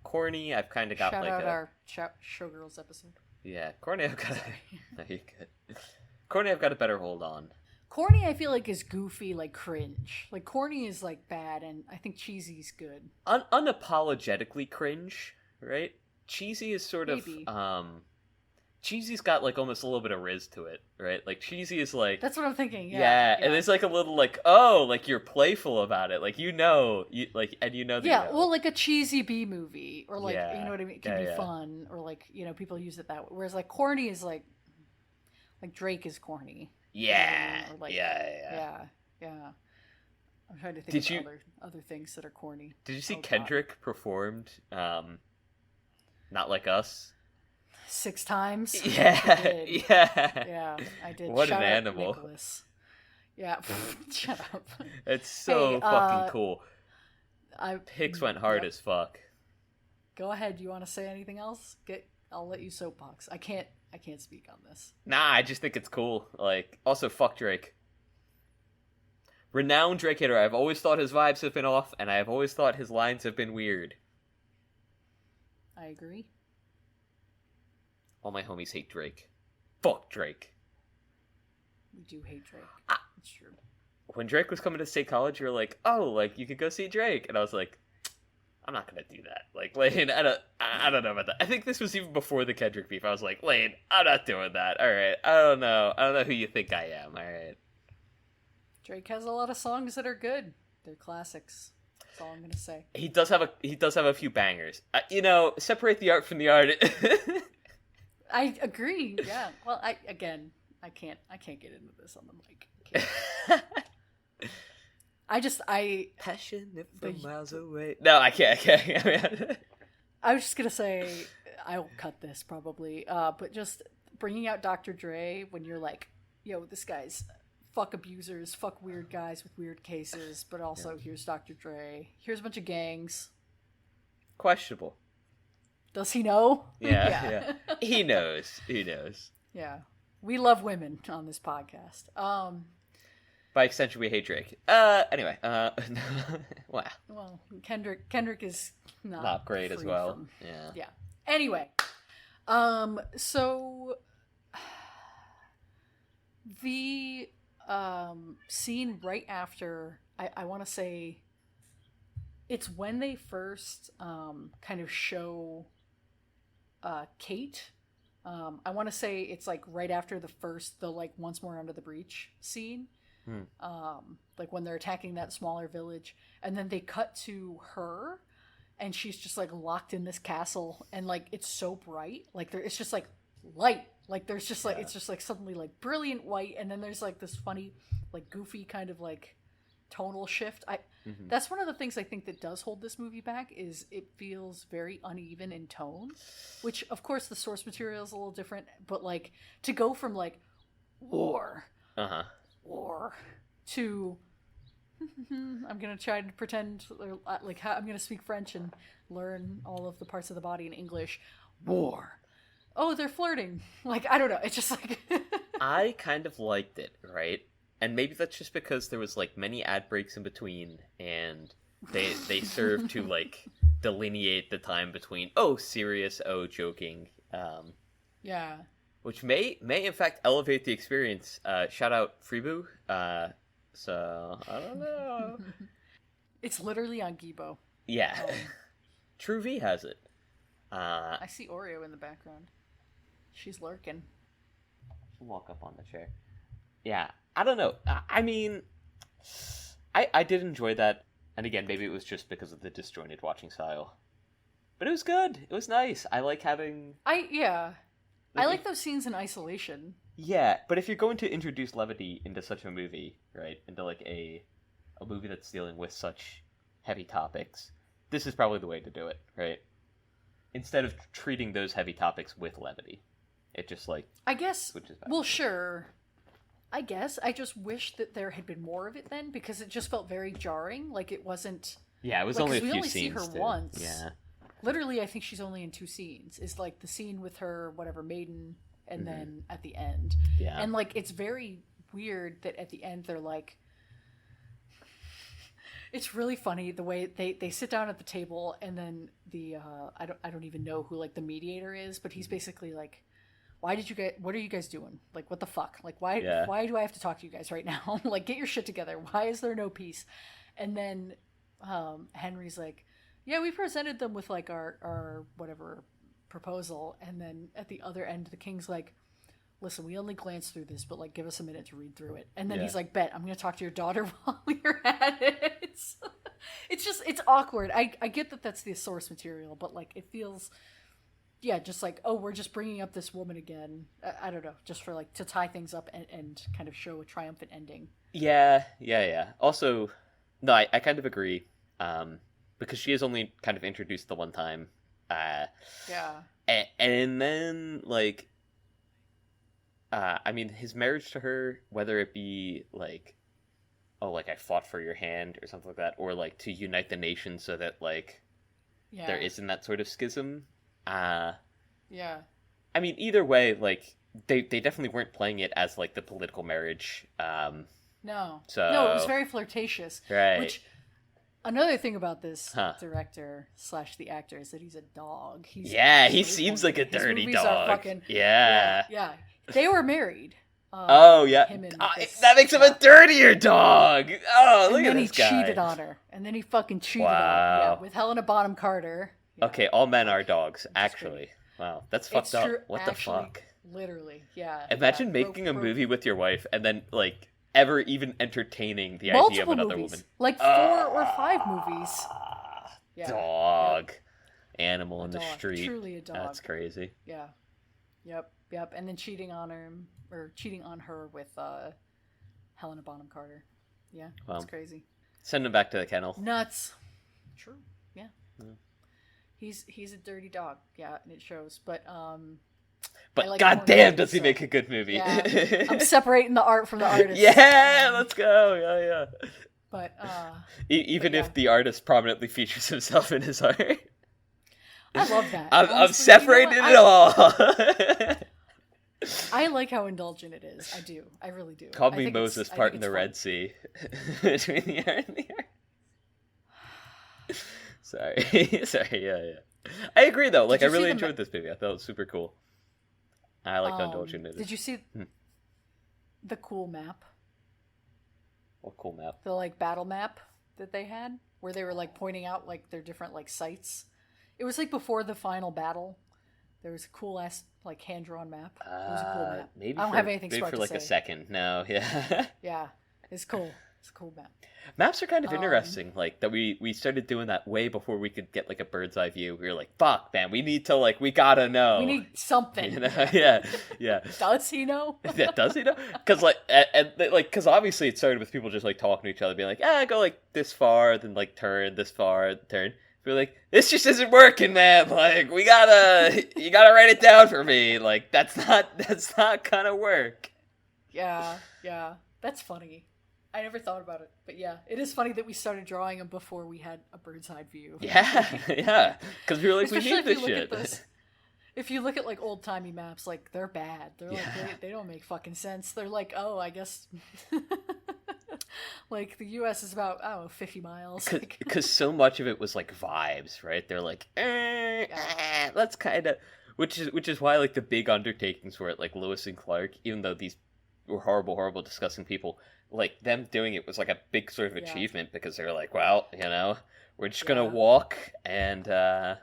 Corny, I've kind of got Shout like out our Showgirls episode. Yeah, corny, I've got... No, you're good. Corny, I've got a better hold on. Corny, I feel like, is goofy, like cringe. Like, corny is, like, bad, and I think cheesy's good. Unapologetically cringe, right? Cheesy is sort Maybe. of... Cheesy's got, like, almost a little bit of riz to it, right? Like, cheesy is, like... That's what I'm thinking, yeah. And there's, like, a little, like, oh, like, you're playful about it. Like, and you know that you know. Well, like a cheesy B movie, or, like, you know what I mean? It can be fun, or, like, you know, people use it that way. Whereas, like, corny is, like Drake is corny. Yeah. Or like, Yeah. I'm trying to think of other things that are corny. Did you see Kendrick performed Not Like Us? 6 times? Yeah. Yeah, I did. What Shout an out animal. Nicholas. Yeah, shut up. It's so fucking cool. Hicks went hard as fuck. Go ahead. Do you want to say anything else? I'll let you soapbox. I can't speak on this. Nah, I just think it's cool. Like, also, fuck Drake. Renowned Drake hater. I've always thought his vibes have been off, and I have always thought his lines have been weird. I agree. All my homies hate Drake. Fuck Drake. We do hate Drake. It's true. When Drake was coming to State College, you were like, oh, like, you could go see Drake. And I was like, I'm not gonna do that. Like, Lane, I don't know about that. I think this was even before the Kendrick beef. I was like, Lane, I'm not doing that. All right, I don't know who you think I am. All right. Drake has a lot of songs that are good. They're classics. That's all I'm gonna say. He does have a few bangers. Separate the art from the art. I agree. Yeah. Well, I can't get into this on the mic. Passionate from miles away. No, I can't. I was just gonna say I will cut this probably, but just bringing out Dr. Dre when you're like, yo, this guy's fuck abusers, fuck weird guys with weird cases, but also here's Dr. Dre, here's a bunch of gangs. Questionable. Does he know? Yeah. He knows. Yeah. We love women on this podcast. By extension, we hate Drake. Anyway. Wow. Well, Kendrick is not great as well. Yeah. Anyway. So the scene right after, I want to say it's when they first kind of show Kate. I want to say it's like right after the like once more under the breach scene. like when they're attacking that smaller village, and then they cut to her, and she's just like locked in this castle, and like it's so bright, like it's just like light, like there's just like it's just like suddenly like brilliant white, and then there's like this funny, like goofy kind of like tonal shift. That's one of the things I think that does hold this movie back, is it feels very uneven in tone, which of course the source material is a little different, but like to go from like war to I'm gonna try to pretend like how I'm gonna speak French and learn all of the parts of the body in English. War. Oh, they're flirting. Like, I don't know. It's just like I kind of liked it, right? And maybe that's just because there was like many ad breaks in between, and they served to like delineate the time between serious, joking. Yeah. Which may in fact elevate the experience. Shout out Freeboo. So I don't know. It's literally on Gibo. Yeah. True V has it. I see Oreo in the background. She's lurking. She'll walk up on the chair. Yeah. I don't know. I mean, I did enjoy that. And again, maybe it was just because of the disjointed watching style. But it was good. It was nice. I like having... I like those scenes in isolation. Yeah, but if you're going to introduce levity into such a movie, right, into like a movie that's dealing with such heavy topics, this is probably the way to do it, right? Instead of treating those heavy topics with levity, it just like... I guess, well, sure. I guess. I just wish that there had been more of it then, because it just felt very jarring. Like, it wasn't... Yeah, it was like, only a few we only scenes. See her once. Yeah. Literally, I think she's only in 2 scenes. It's like the scene with her, whatever, maiden, and then at the end. Yeah. And, like, it's very weird that at the end they're like... It's really funny the way they sit down at the table, and then the I don't even know who like the mediator is, but he's basically like, what are you guys doing? Like, what the fuck? Like, why do I have to talk to you guys right now? Like, get your shit together. Why is there no peace? And then Henry's like, yeah, we presented them with like our whatever proposal, and then at the other end the king's like, listen, we only glanced through this, but like give us a minute to read through it. And then he's like, bet, I'm gonna talk to your daughter while you're at it. It's awkward. I get that that's the source material, but like it feels just like, we're just bringing up this woman again. I don't know, just for like to tie things up and kind of show a triumphant ending. Yeah. Also, no, I kind of agree, because she is only kind of introduced the one time. And then like, I mean, his marriage to her, whether it be like, like I fought for your hand or something like that, or like to unite the nation so that like there isn't that sort of schism. I mean, either way, like they definitely weren't playing it as like the political marriage. No, it So was very flirtatious. Right. Which another thing about this director / the actor is that he's a dog. He seems like a dirty dog. Yeah. They were married. Him and that makes him a dirtier dog. Oh, look at this guy. And then he cheated on her. And then he fucking cheated on her. Yeah, with Helena Bonham Carter. Yeah. Okay, all men are dogs, actually. Wow, that's fucked up. What the fuck? Literally, yeah. Imagine making a movie with your wife and then, like, ever even entertaining the idea of another woman. Like 4 or 5 movies. Dog. Animal in the street. Truly a dog. That's crazy. Yeah. Yep. And then cheating on her with Helena Bonham Carter. Yeah, that's crazy. Send him back to the kennel. Nuts. True. Yeah. He's a dirty dog. Yeah, and it shows. But like goddamn, does he make a good movie? Yeah, I'm separating the art from the artist. Yeah, let's go. Yeah. But even if the artist prominently features himself in his art. I love that. I'm separating it all. I like how indulgent it is. I do. I really do. Call me Moses parting the Red Sea between the art and the art. Sorry. Yeah. I agree though. Like I really enjoyed this movie. I thought it was super cool. I like how indulgent it is. Did you see the cool map? What cool map? The like battle map that they had, where they were like pointing out like their different like sites. It was like before the final battle. There was a cool ass like hand drawn map. It was a cool map. Maybe I don't have anything smart for to like say. A second. No, yeah. Yeah. It's cool. It's a cool map. Maps are kind of interesting, like, that we started doing that way before we could get, like, a bird's eye view. We were like, fuck, man, we need to, like, we gotta know. We need something. You know? Yeah. Does he know? Yeah, does he know? Because, like, because obviously it started with people just, like, talking to each other, being like, go, like, this far, then, like, turn, this far, turn. We're like, this just isn't working, man. Like, you gotta write it down for me. Like, that's not gonna work. Yeah. That's funny. I never thought about it, but yeah, it is funny that we started drawing them before we had a bird's eye view. Yeah, because we were like, especially we need this shit. If you look at like old timey maps, like they're bad. They're like they don't make fucking sense. They're like, oh, I guess like the U.S. is about 50 miles. Because so much of it was like vibes, right? They're like, let's kind of, which is why like the big undertakings were at like Lewis and Clark, even though these were horrible, disgusting people. Like, them doing it was, like, a big sort of achievement because they were like, well, you know, we're just going to walk and we're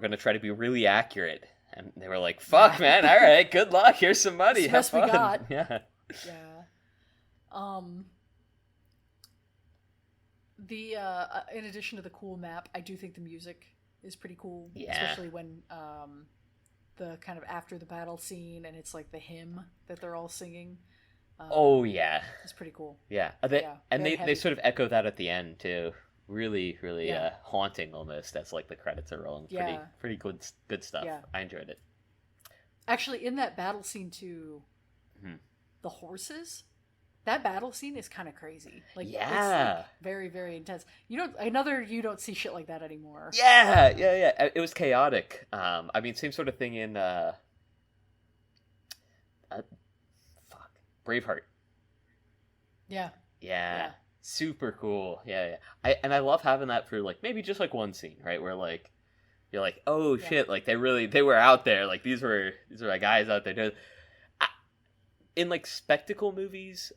going to try to be really accurate. And they were like, fuck, man, all right, good luck. Here's some money. Have fun. We got. Yeah. In addition to the cool map, I do think the music is pretty cool. Yeah. Especially when the kind of after the battle scene and it's, like, the hymn that they're all singing. It's pretty cool. Yeah, they sort of echo that at the end too. Really, haunting almost. As like the credits are rolling. Pretty good stuff. Yeah. I enjoyed it. Actually, in that battle scene too, the horses. That battle scene is kind of crazy. Like, it's like very, very intense. You don't see shit like that anymore. Yeah. It was chaotic. I mean, same sort of thing in Braveheart. Yeah. Super cool. Yeah. I love having that for like maybe just like one scene, right? Where like you're like, oh shit, like they were out there. Like these were like guys out there. In like spectacle movies,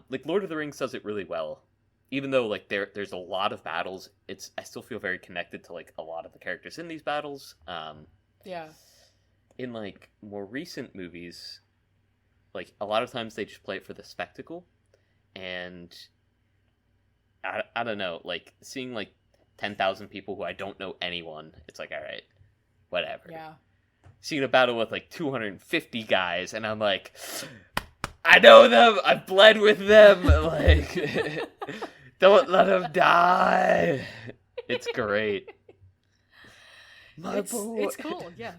like Lord of the Rings does it really well. Even though like there's a lot of battles, I still feel very connected to like a lot of the characters in these battles. In like more recent movies, like a lot of times they just play it for the spectacle, and I don't know, like seeing like 10,000 people who I don't know anyone, it's like, all right, whatever. Yeah. Seeing a battle with like 250 guys, and I'm like, I know them, I've bled with them, like, don't let them die. It's great. It's cool, yeah.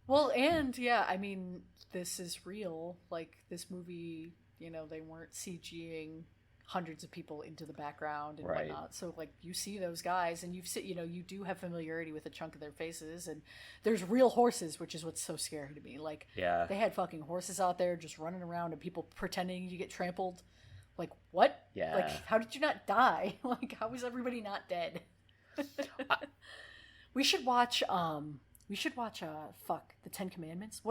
Well, and I mean, this is real. Like, this movie, they weren't CGing hundreds of people into the background and whatnot. So, like, you see those guys, and you do have familiarity with a chunk of their faces, and there's real horses, which is what's so scary to me. Like, they had fucking horses out there just running around and people pretending you get trampled. Like, what? Yeah. Like, how did you not die? Like, how is everybody not dead? We should watch, the Ten Commandments.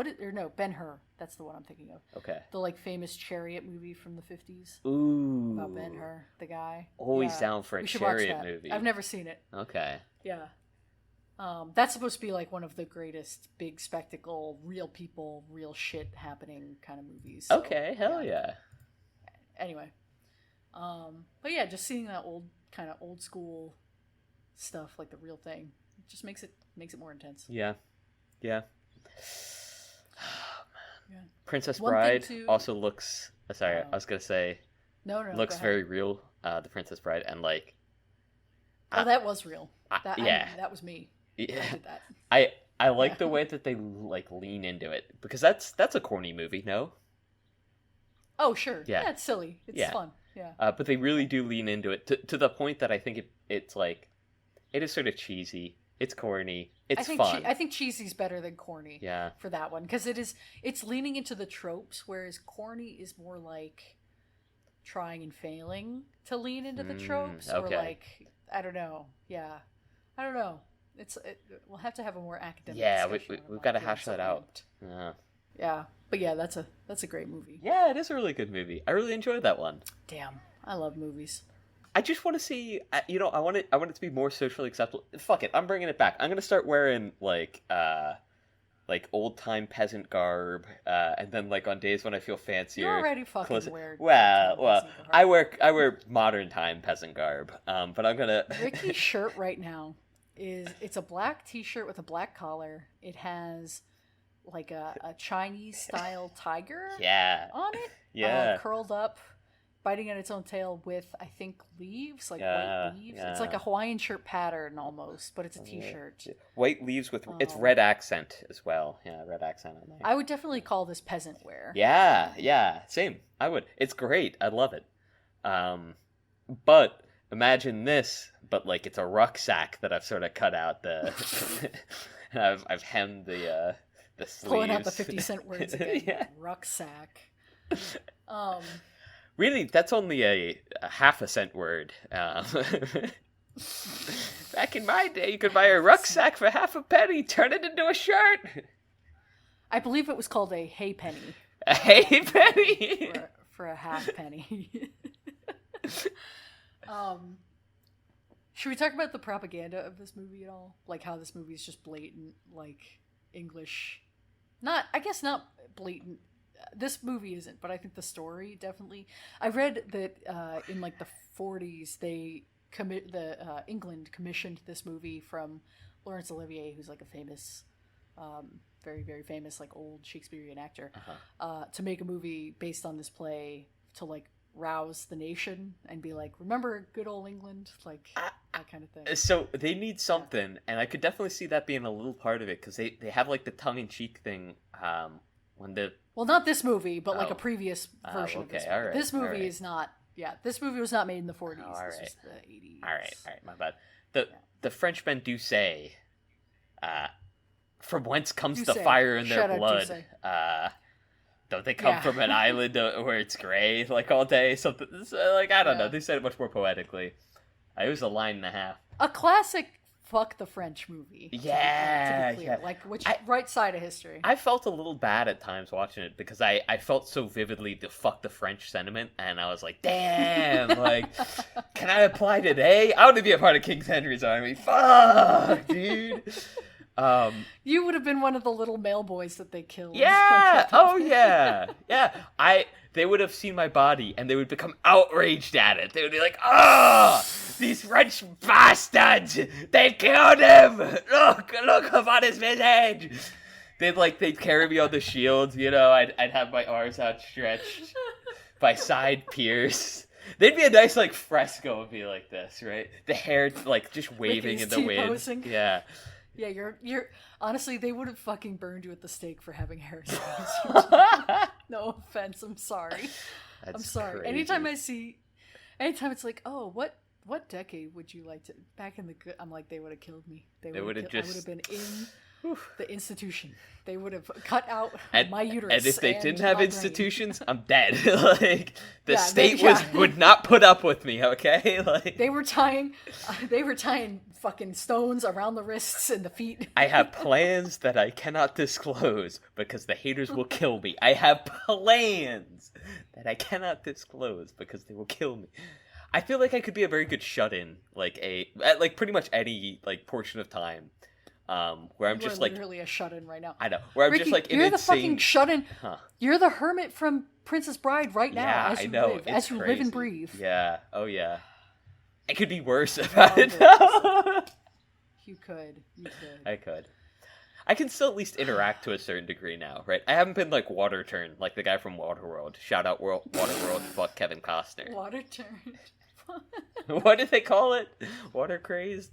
Ben-Hur. That's the one I'm thinking of. Okay. The, like, famous chariot movie from the 50s. Ooh. About Ben-Hur, the guy. Always down for a chariot movie. I've never seen it. Okay. Yeah. That's supposed to be, like, one of the greatest big spectacle, real people, real shit happening kind of movies. So, okay, hell yeah. Anyway. But yeah, just seeing that old school stuff, like the real thing, just makes it more intense. Yeah. Yeah. Princess Bride also looks. Sorry, I was gonna say. No. Looks very real. The Princess Bride, and like. That was real. That was me. Yeah. I did that. I like the way that they like lean into it, because that's a corny movie, no? Oh sure. Yeah, it's silly. It's fun. Yeah. But they really do lean into it to the point that I think it's like, it is sort of cheesy. It's corny. It's fun. I think cheesy's better than corny. Yeah. For that one, because it's leaning into the tropes, whereas corny is more like trying and failing to lean into the tropes, or like, I don't know. Yeah, I don't know. We'll have to have a more academic. Yeah, we've got to hash that out. Yeah, but yeah, that's a great movie. Yeah, it is a really good movie. I really enjoyed that one. Damn, I love movies. I just want to see, I want it to be more socially acceptable. Fuck it, I'm bringing it back. I'm gonna start wearing like like old time peasant garb, and then like on days when I feel fancier, You already fucking wear. well, I wear modern time peasant garb. But I'm gonna Ricky's shirt right now it's a black t-shirt with a black collar. It has like a Chinese style tiger yeah on it. yeah Curled up, biting at its own tail with, I think, leaves, like Yeah, white leaves. yeah. It's like a Hawaiian shirt pattern almost, but it's a t-shirt. white leaves with it's red accent as well. Yeah, red accent on there. I would definitely call this peasant wear. Yeah, same. I would. It's great. I love it. But imagine this, but like it's a rucksack that I've sort of cut out the. I've hemmed the sleeves. Pulling out the 50-cent words again. Yeah. Rucksack. Really, that's only a half a cent word. Back in my day, you could buy a rucksack for half a penny, turn it into a shirt. I believe it was called a hay penny. A hay penny? For a half penny. Should we talk about the propaganda of this movie at all? Like how this movie is just blatant, like English. I guess not blatant. This movie isn't, but I think the story definitely. I read that in like the 40s, England commissioned this movie from Laurence Olivier, who's like a famous, very, very famous, like old Shakespearean actor, to make a movie based on this play to like rouse the nation and be like, remember good old England, like that kind of thing. So they need something, and I could definitely see that being a little part of it because they have like the tongue-in-cheek thing when the. Well, not this movie, but like a previous version of this movie. All right, this movie is not. Yeah, this movie was not made in the 40s. Oh, all this right. was the 80s. All right, my bad. The Frenchmen do say, "From whence comes the fire in their blood?" Don't they come from an island where it's gray like all day? Something like I don't know. They said it much more poetically. It was a line and a half. A classic fuck the French movie. Yeah, to be clear. Like which right side of history. I felt a little bad at times watching it because I felt so vividly the fuck the French sentiment, and I was like, damn, like, can I apply today? I want to be a part of King Henry's army. Fuck, dude. You would have been one of the little male boys that they killed. Yeah. Yeah. They would have seen my body and they would become outraged at it. They would be like, "Oh, these French bastards! They killed him! Look upon his visage!" They'd carry me on the shield. You know, I'd have my arms outstretched, my side pierced. They'd be a nice like fresco of me like this, right? The hair like just waving in the wind. Posing. Yeah. Yeah, you're honestly, they would have fucking burned you at the stake for having hair. No offense, I'm sorry. I'm sorry. Crazy. Anytime it's like, oh, what decade would you like to back in the good? I'm like, they would have killed me. They would have I would have been in the institution. They would have cut out my uterus. And if they didn't have brain. institutions, I'm dead. Like the state would not put up with me. Okay, like they were tying fucking stones around the wrists and the feet. I have plans that I cannot disclose because the haters will kill me. I have plans that I cannot disclose because they will kill me. I feel like I could be a very good shut-in, like pretty much any like portion of time. Where I'm just like literally a shut-in right now. I know. Where I'm Ricky, just like you're the fucking shut-in. Huh. You're the hermit from Princess Bride right now. Yeah, as you I know. live, as you live and breathe. Yeah. Oh yeah. It could be worse about it though. You could. I could. I can still at least interact to a certain degree now, right? I haven't been like water turned, like the guy from Waterworld. Shout out Waterworld, fuck Kevin Costner. Water turned. What did they call it? Water crazed?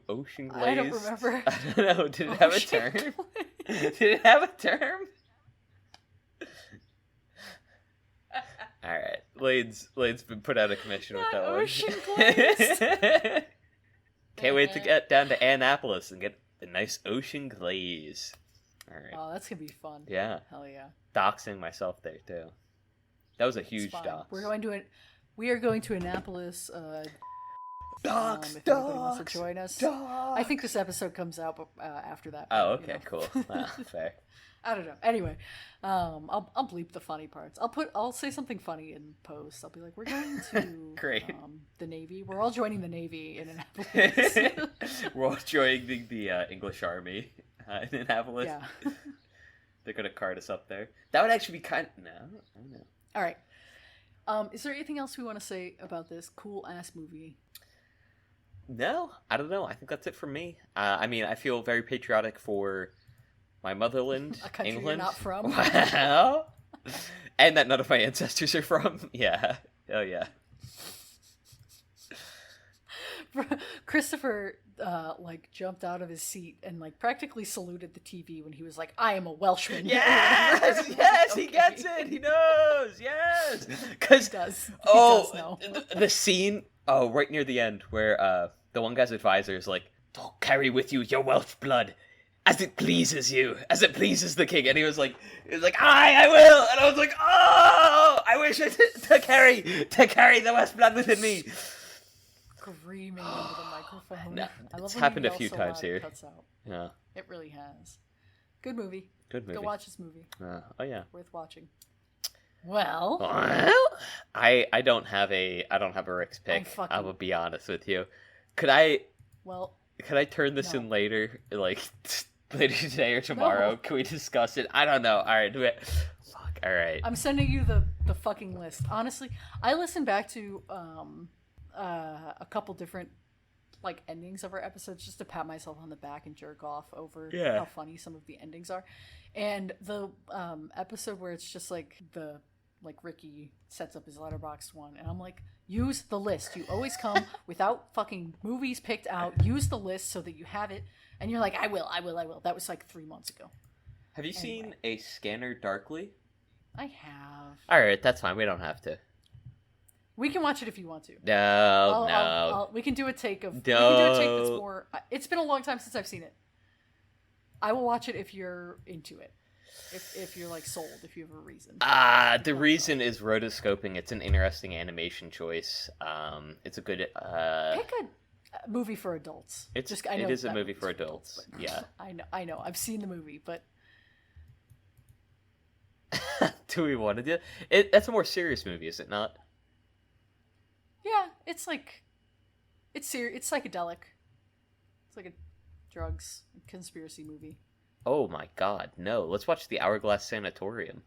Ocean glazed? I don't remember. I don't know. Did it have a term? Did it have a term? Alright. Lade's been put out of commission with that one. Ocean glazed. Can't wait to get down to Annapolis and get a nice ocean glaze. Alright. Oh, that's gonna be fun. Yeah. Hell yeah. Doxing myself there too. That was a huge dox. We are going to Annapolis. Dox, if anybody wants to join us. Dox. I think this episode comes out after that. Oh, okay, cool. Wow, fair. I don't know. Anyway, I'll bleep the funny parts. I'll say something funny in post. I'll be like, we're going to Great. The Navy. We're all joining the Navy in Annapolis. We're all joining the English Army. in Annapolis. Yeah. They're gonna cart us up there. That would actually be kind. No, I don't know. All right. Is there anything else we want to say about this cool ass movie? No, I don't know. I think that's it for me. I mean, I feel very patriotic for my motherland, A country England. you're not from. Well, and that none of my ancestors are from. Yeah. Oh yeah. Christopher like jumped out of his seat and like practically saluted the TV when he was like, "I am a Welshman." Yes, yes, okay. He gets it. He knows. Yes, because does. Oh, the scene. Oh, right near the end where the one guy's advisor is like, "Don't carry with you your Welsh blood, as it pleases you, as it pleases the king." And he was like, I will. And I was like, oh, I wish to carry the Welsh blood within me. Screaming into the microphone. No, I love it's when happened you a few yell so times loud here. it cuts out. Yeah, it really has. Good movie. Good movie. Go watch this movie. Oh yeah, worth watching. Well, I don't have a Rick's pick. I will be honest with you. Could I turn this in later, like later today or tomorrow? No. Can we discuss it? I don't know. All right, fuck. All right. I'm sending you the fucking list. Honestly, I listened back to a couple different like endings of our episodes just to pat myself on the back and jerk off over how funny some of the endings are. And the episode where it's just like Ricky sets up his letterboxd one, and I'm like, use the list. You always come without fucking movies picked out. Use the list so that you have it. And you're like, I will. That was like 3 months ago. Have you seen A Scanner Darkly? I have. All right, that's fine. We don't have to. We can watch it if you want to. No. We can do a take of. No. We can do a take that's more. It's been a long time since I've seen it. I will watch it if you're into it. If you're like sold, if you have a reason. The reason is rotoscoping. It's an interesting animation choice. It's a good. Pick a movie for adults. It is a movie for adults. Yeah. I know. I've seen the movie, but. Do we want to do it? That's a more serious movie, is it not? Yeah, it's like, it's psychedelic. It's like a drugs conspiracy movie. Oh my god, no. Let's watch The Hourglass Sanatorium.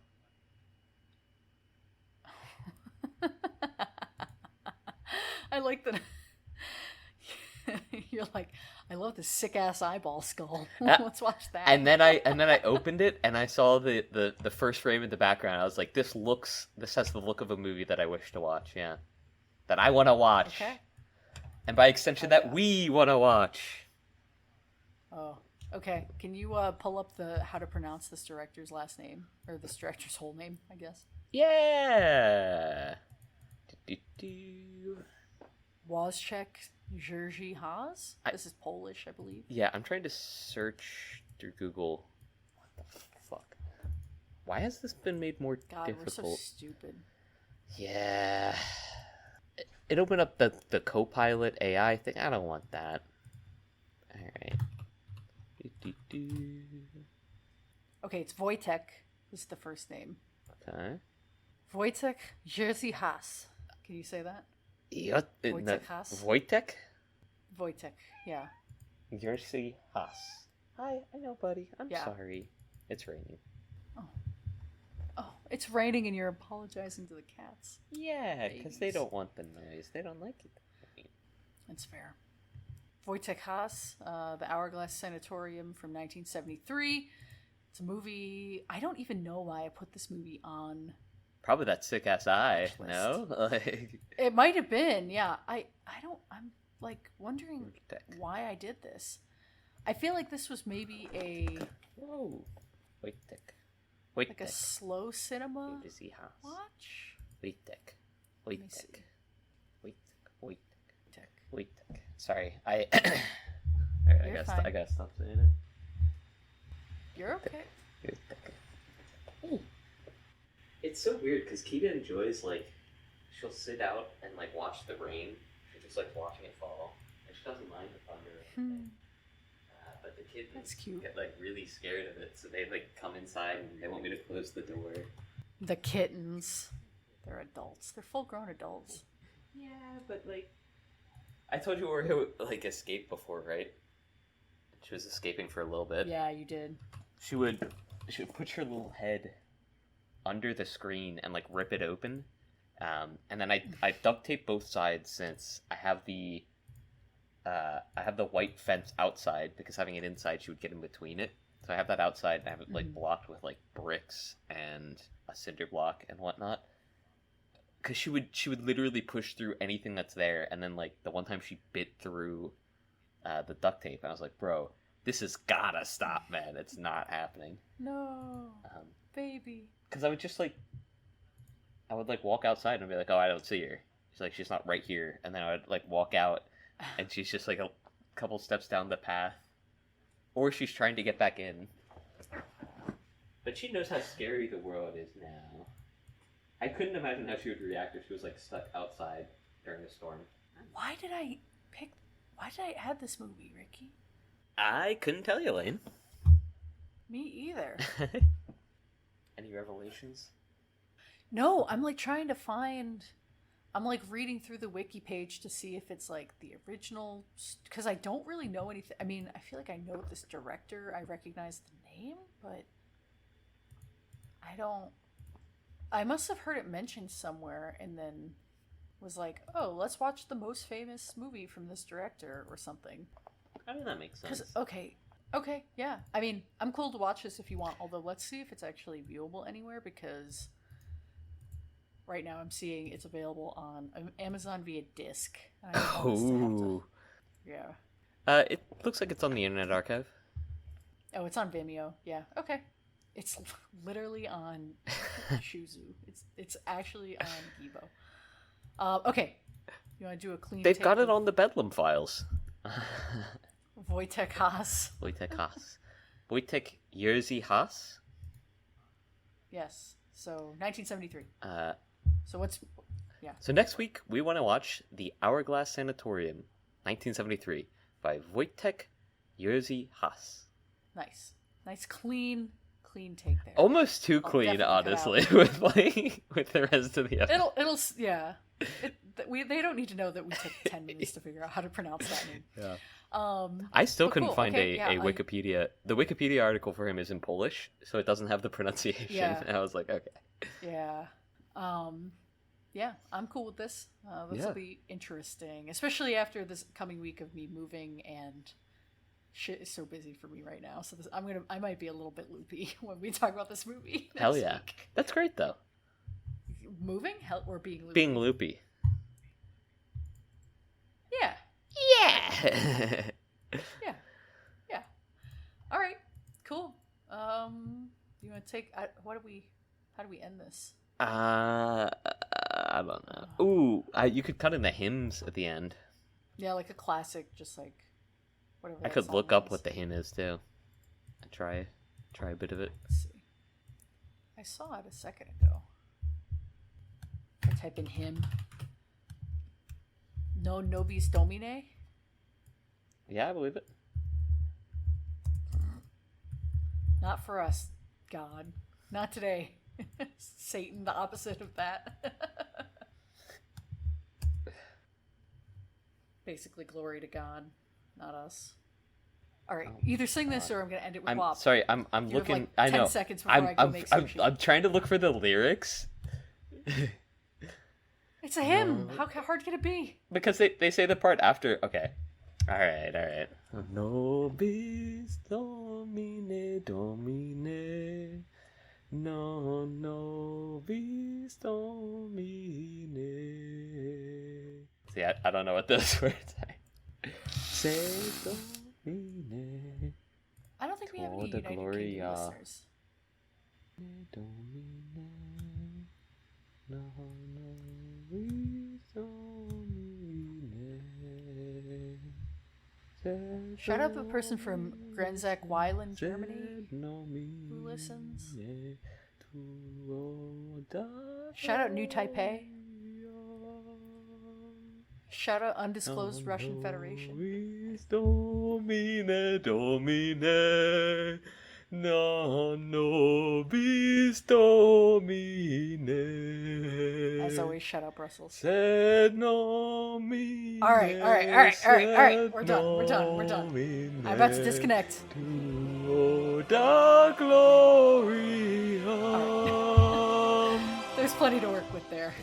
I like that. You're like, I love this sick ass eyeball skull. Let's watch that. And then I opened it and I saw the first frame in the background. I was like, this has the look of a movie that I wish to watch. Yeah, that I want to watch. Okay. And by extension, that we want to watch. Oh, okay. Can you pull up how to pronounce this director's last name, or this director's whole name? I guess. Yeah. Wojciech Jerzy Haas? This is Polish, I believe. Yeah, I'm trying to search through Google. What the fuck? Why has this been made more difficult? We're so stupid. Yeah. It opened up the Copilot AI thing. I don't want that. Alright. Okay, it's Wojtek. This is the first name. Okay. Wojciech Jerzy Haas. Can you say that? Wojtek? Wojtek, yeah. Jerzy Haas. Hi, I know, buddy. I'm sorry. It's raining. Oh, it's raining and you're apologizing to the cats. Yeah, because they don't want the noise. They don't like it. That's fair. Wojtek Haas, The Hourglass Sanatorium from 1973. It's a movie. I don't even know why I put this movie on. Probably that sick ass eye. No, it might have been. Yeah, I'm like wondering why I did this. I feel like this was maybe a like a slow cinema watch. Wait. Sorry, I gotta stop saying it. You're okay. It's so weird because Kita enjoys, like, she'll sit out and, like, watch the rain. She just likes watching it fall. And she doesn't mind the thunder or anything. But the kittens get, like, really scared of it. So they, like, come inside and they want me to close the door. The kittens. They're adults. They're full-grown adults. Yeah, but, like, I told you we were, like, escape before, right? She was escaping for a little bit. Yeah, you did. She would put her little head under the screen and like rip it open, and then I duct tape both sides since I have the white fence outside, because having it inside she would get in between it. So I have that outside and I have it like blocked with like bricks and a cinder block and whatnot. Because she would literally push through anything that's there, and then like the one time she bit through the duct tape, and I was like, bro, this has gotta stop, man. It's not happening. No, baby. Because I would just like, I would like walk outside and be like, oh, I don't see her. She's like, she's not right here. And then I would like walk out, and she's just like a couple steps down the path, or she's trying to get back in. But she knows how scary the world is now. I couldn't imagine how she would react if she was like stuck outside during a storm. Why did I add this movie, Ricky? I couldn't tell you, Lane. Me either. Any revelations? No, I'm like trying to find. I'm like reading through the wiki page to see if it's like the original, because I don't really know anything. I mean, I feel like I know this director. I recognize the name, but I don't. I must have heard it mentioned somewhere and then was like, oh, let's watch the most famous movie from this director or something. I mean, that makes sense. Okay, yeah. I mean, I'm cool to watch this if you want, although let's see if it's actually viewable anywhere, because right now I'm seeing it's available on Amazon via disc. Ooh. Yeah. It looks like it's on the Internet Archive. Oh, it's on Vimeo. Yeah, okay. It's literally on Shuzu. It's actually on Givo. Okay. You want to do a clean They've take got it of on the Bedlam Files. Wojtek Haas? Wojtek Jerzy Haas? Yes. So, 1973. So what's... Yeah. So next week, we want to watch The Hourglass Sanatorium, 1973, by Wojtek Jerzy Haas. Nice. Nice, clean take there. Almost too clean, honestly, with the rest of the episode. It'll yeah. They don't need to know that we took 10 minutes to figure out how to pronounce that name. Yeah. I still couldn't find a Wikipedia. The Wikipedia article for him is in Polish, so it doesn't have the pronunciation. Yeah. And I was like, okay. Yeah. Yeah, I'm cool with this. This will be interesting, especially after this coming week of me moving, and shit is so busy for me right now. So I might be a little bit loopy when we talk about this movie. Hell yeah. Week. That's great though. Moving? Or being loopy? Being loopy. Yeah. Yeah. Yeah. All right. Cool. You want to take how do we end this? I don't know. Ooh, you could cut in the hymns at the end. Yeah, like a classic, just like whatever. I could look up what the hymn is too. And try a bit of it. Let's see. I saw it a second ago. I type in hymn. No nobis domine. Yeah, I believe it. Not for us, God. Not today. Satan, the opposite of that. Basically, glory to God, not us. All right, either sing this or I'm going to end it with WAP. Sorry, I'm looking. Like 10 I know. seconds before I go make sushi. I'm trying to look for the lyrics. It's a hymn. How hard can it be? Because they say the part after. Okay. All right. Nobis domine domine. No nobis domine. See, I don't know what those words are. Se domine. I don't think we have any United Kingdom listeners. Domine. No nobis domine. Shout out to the person from Grenzack Weiland, Germany, who listens. Shout out New Taipei. Shout out Undisclosed Russian Federation. Domine, domine, non nobis domine. As always, shut up, Brussels. Sed nomine. All right. We're done. I'm about to disconnect. Tuo da gloria. There's plenty to work with there.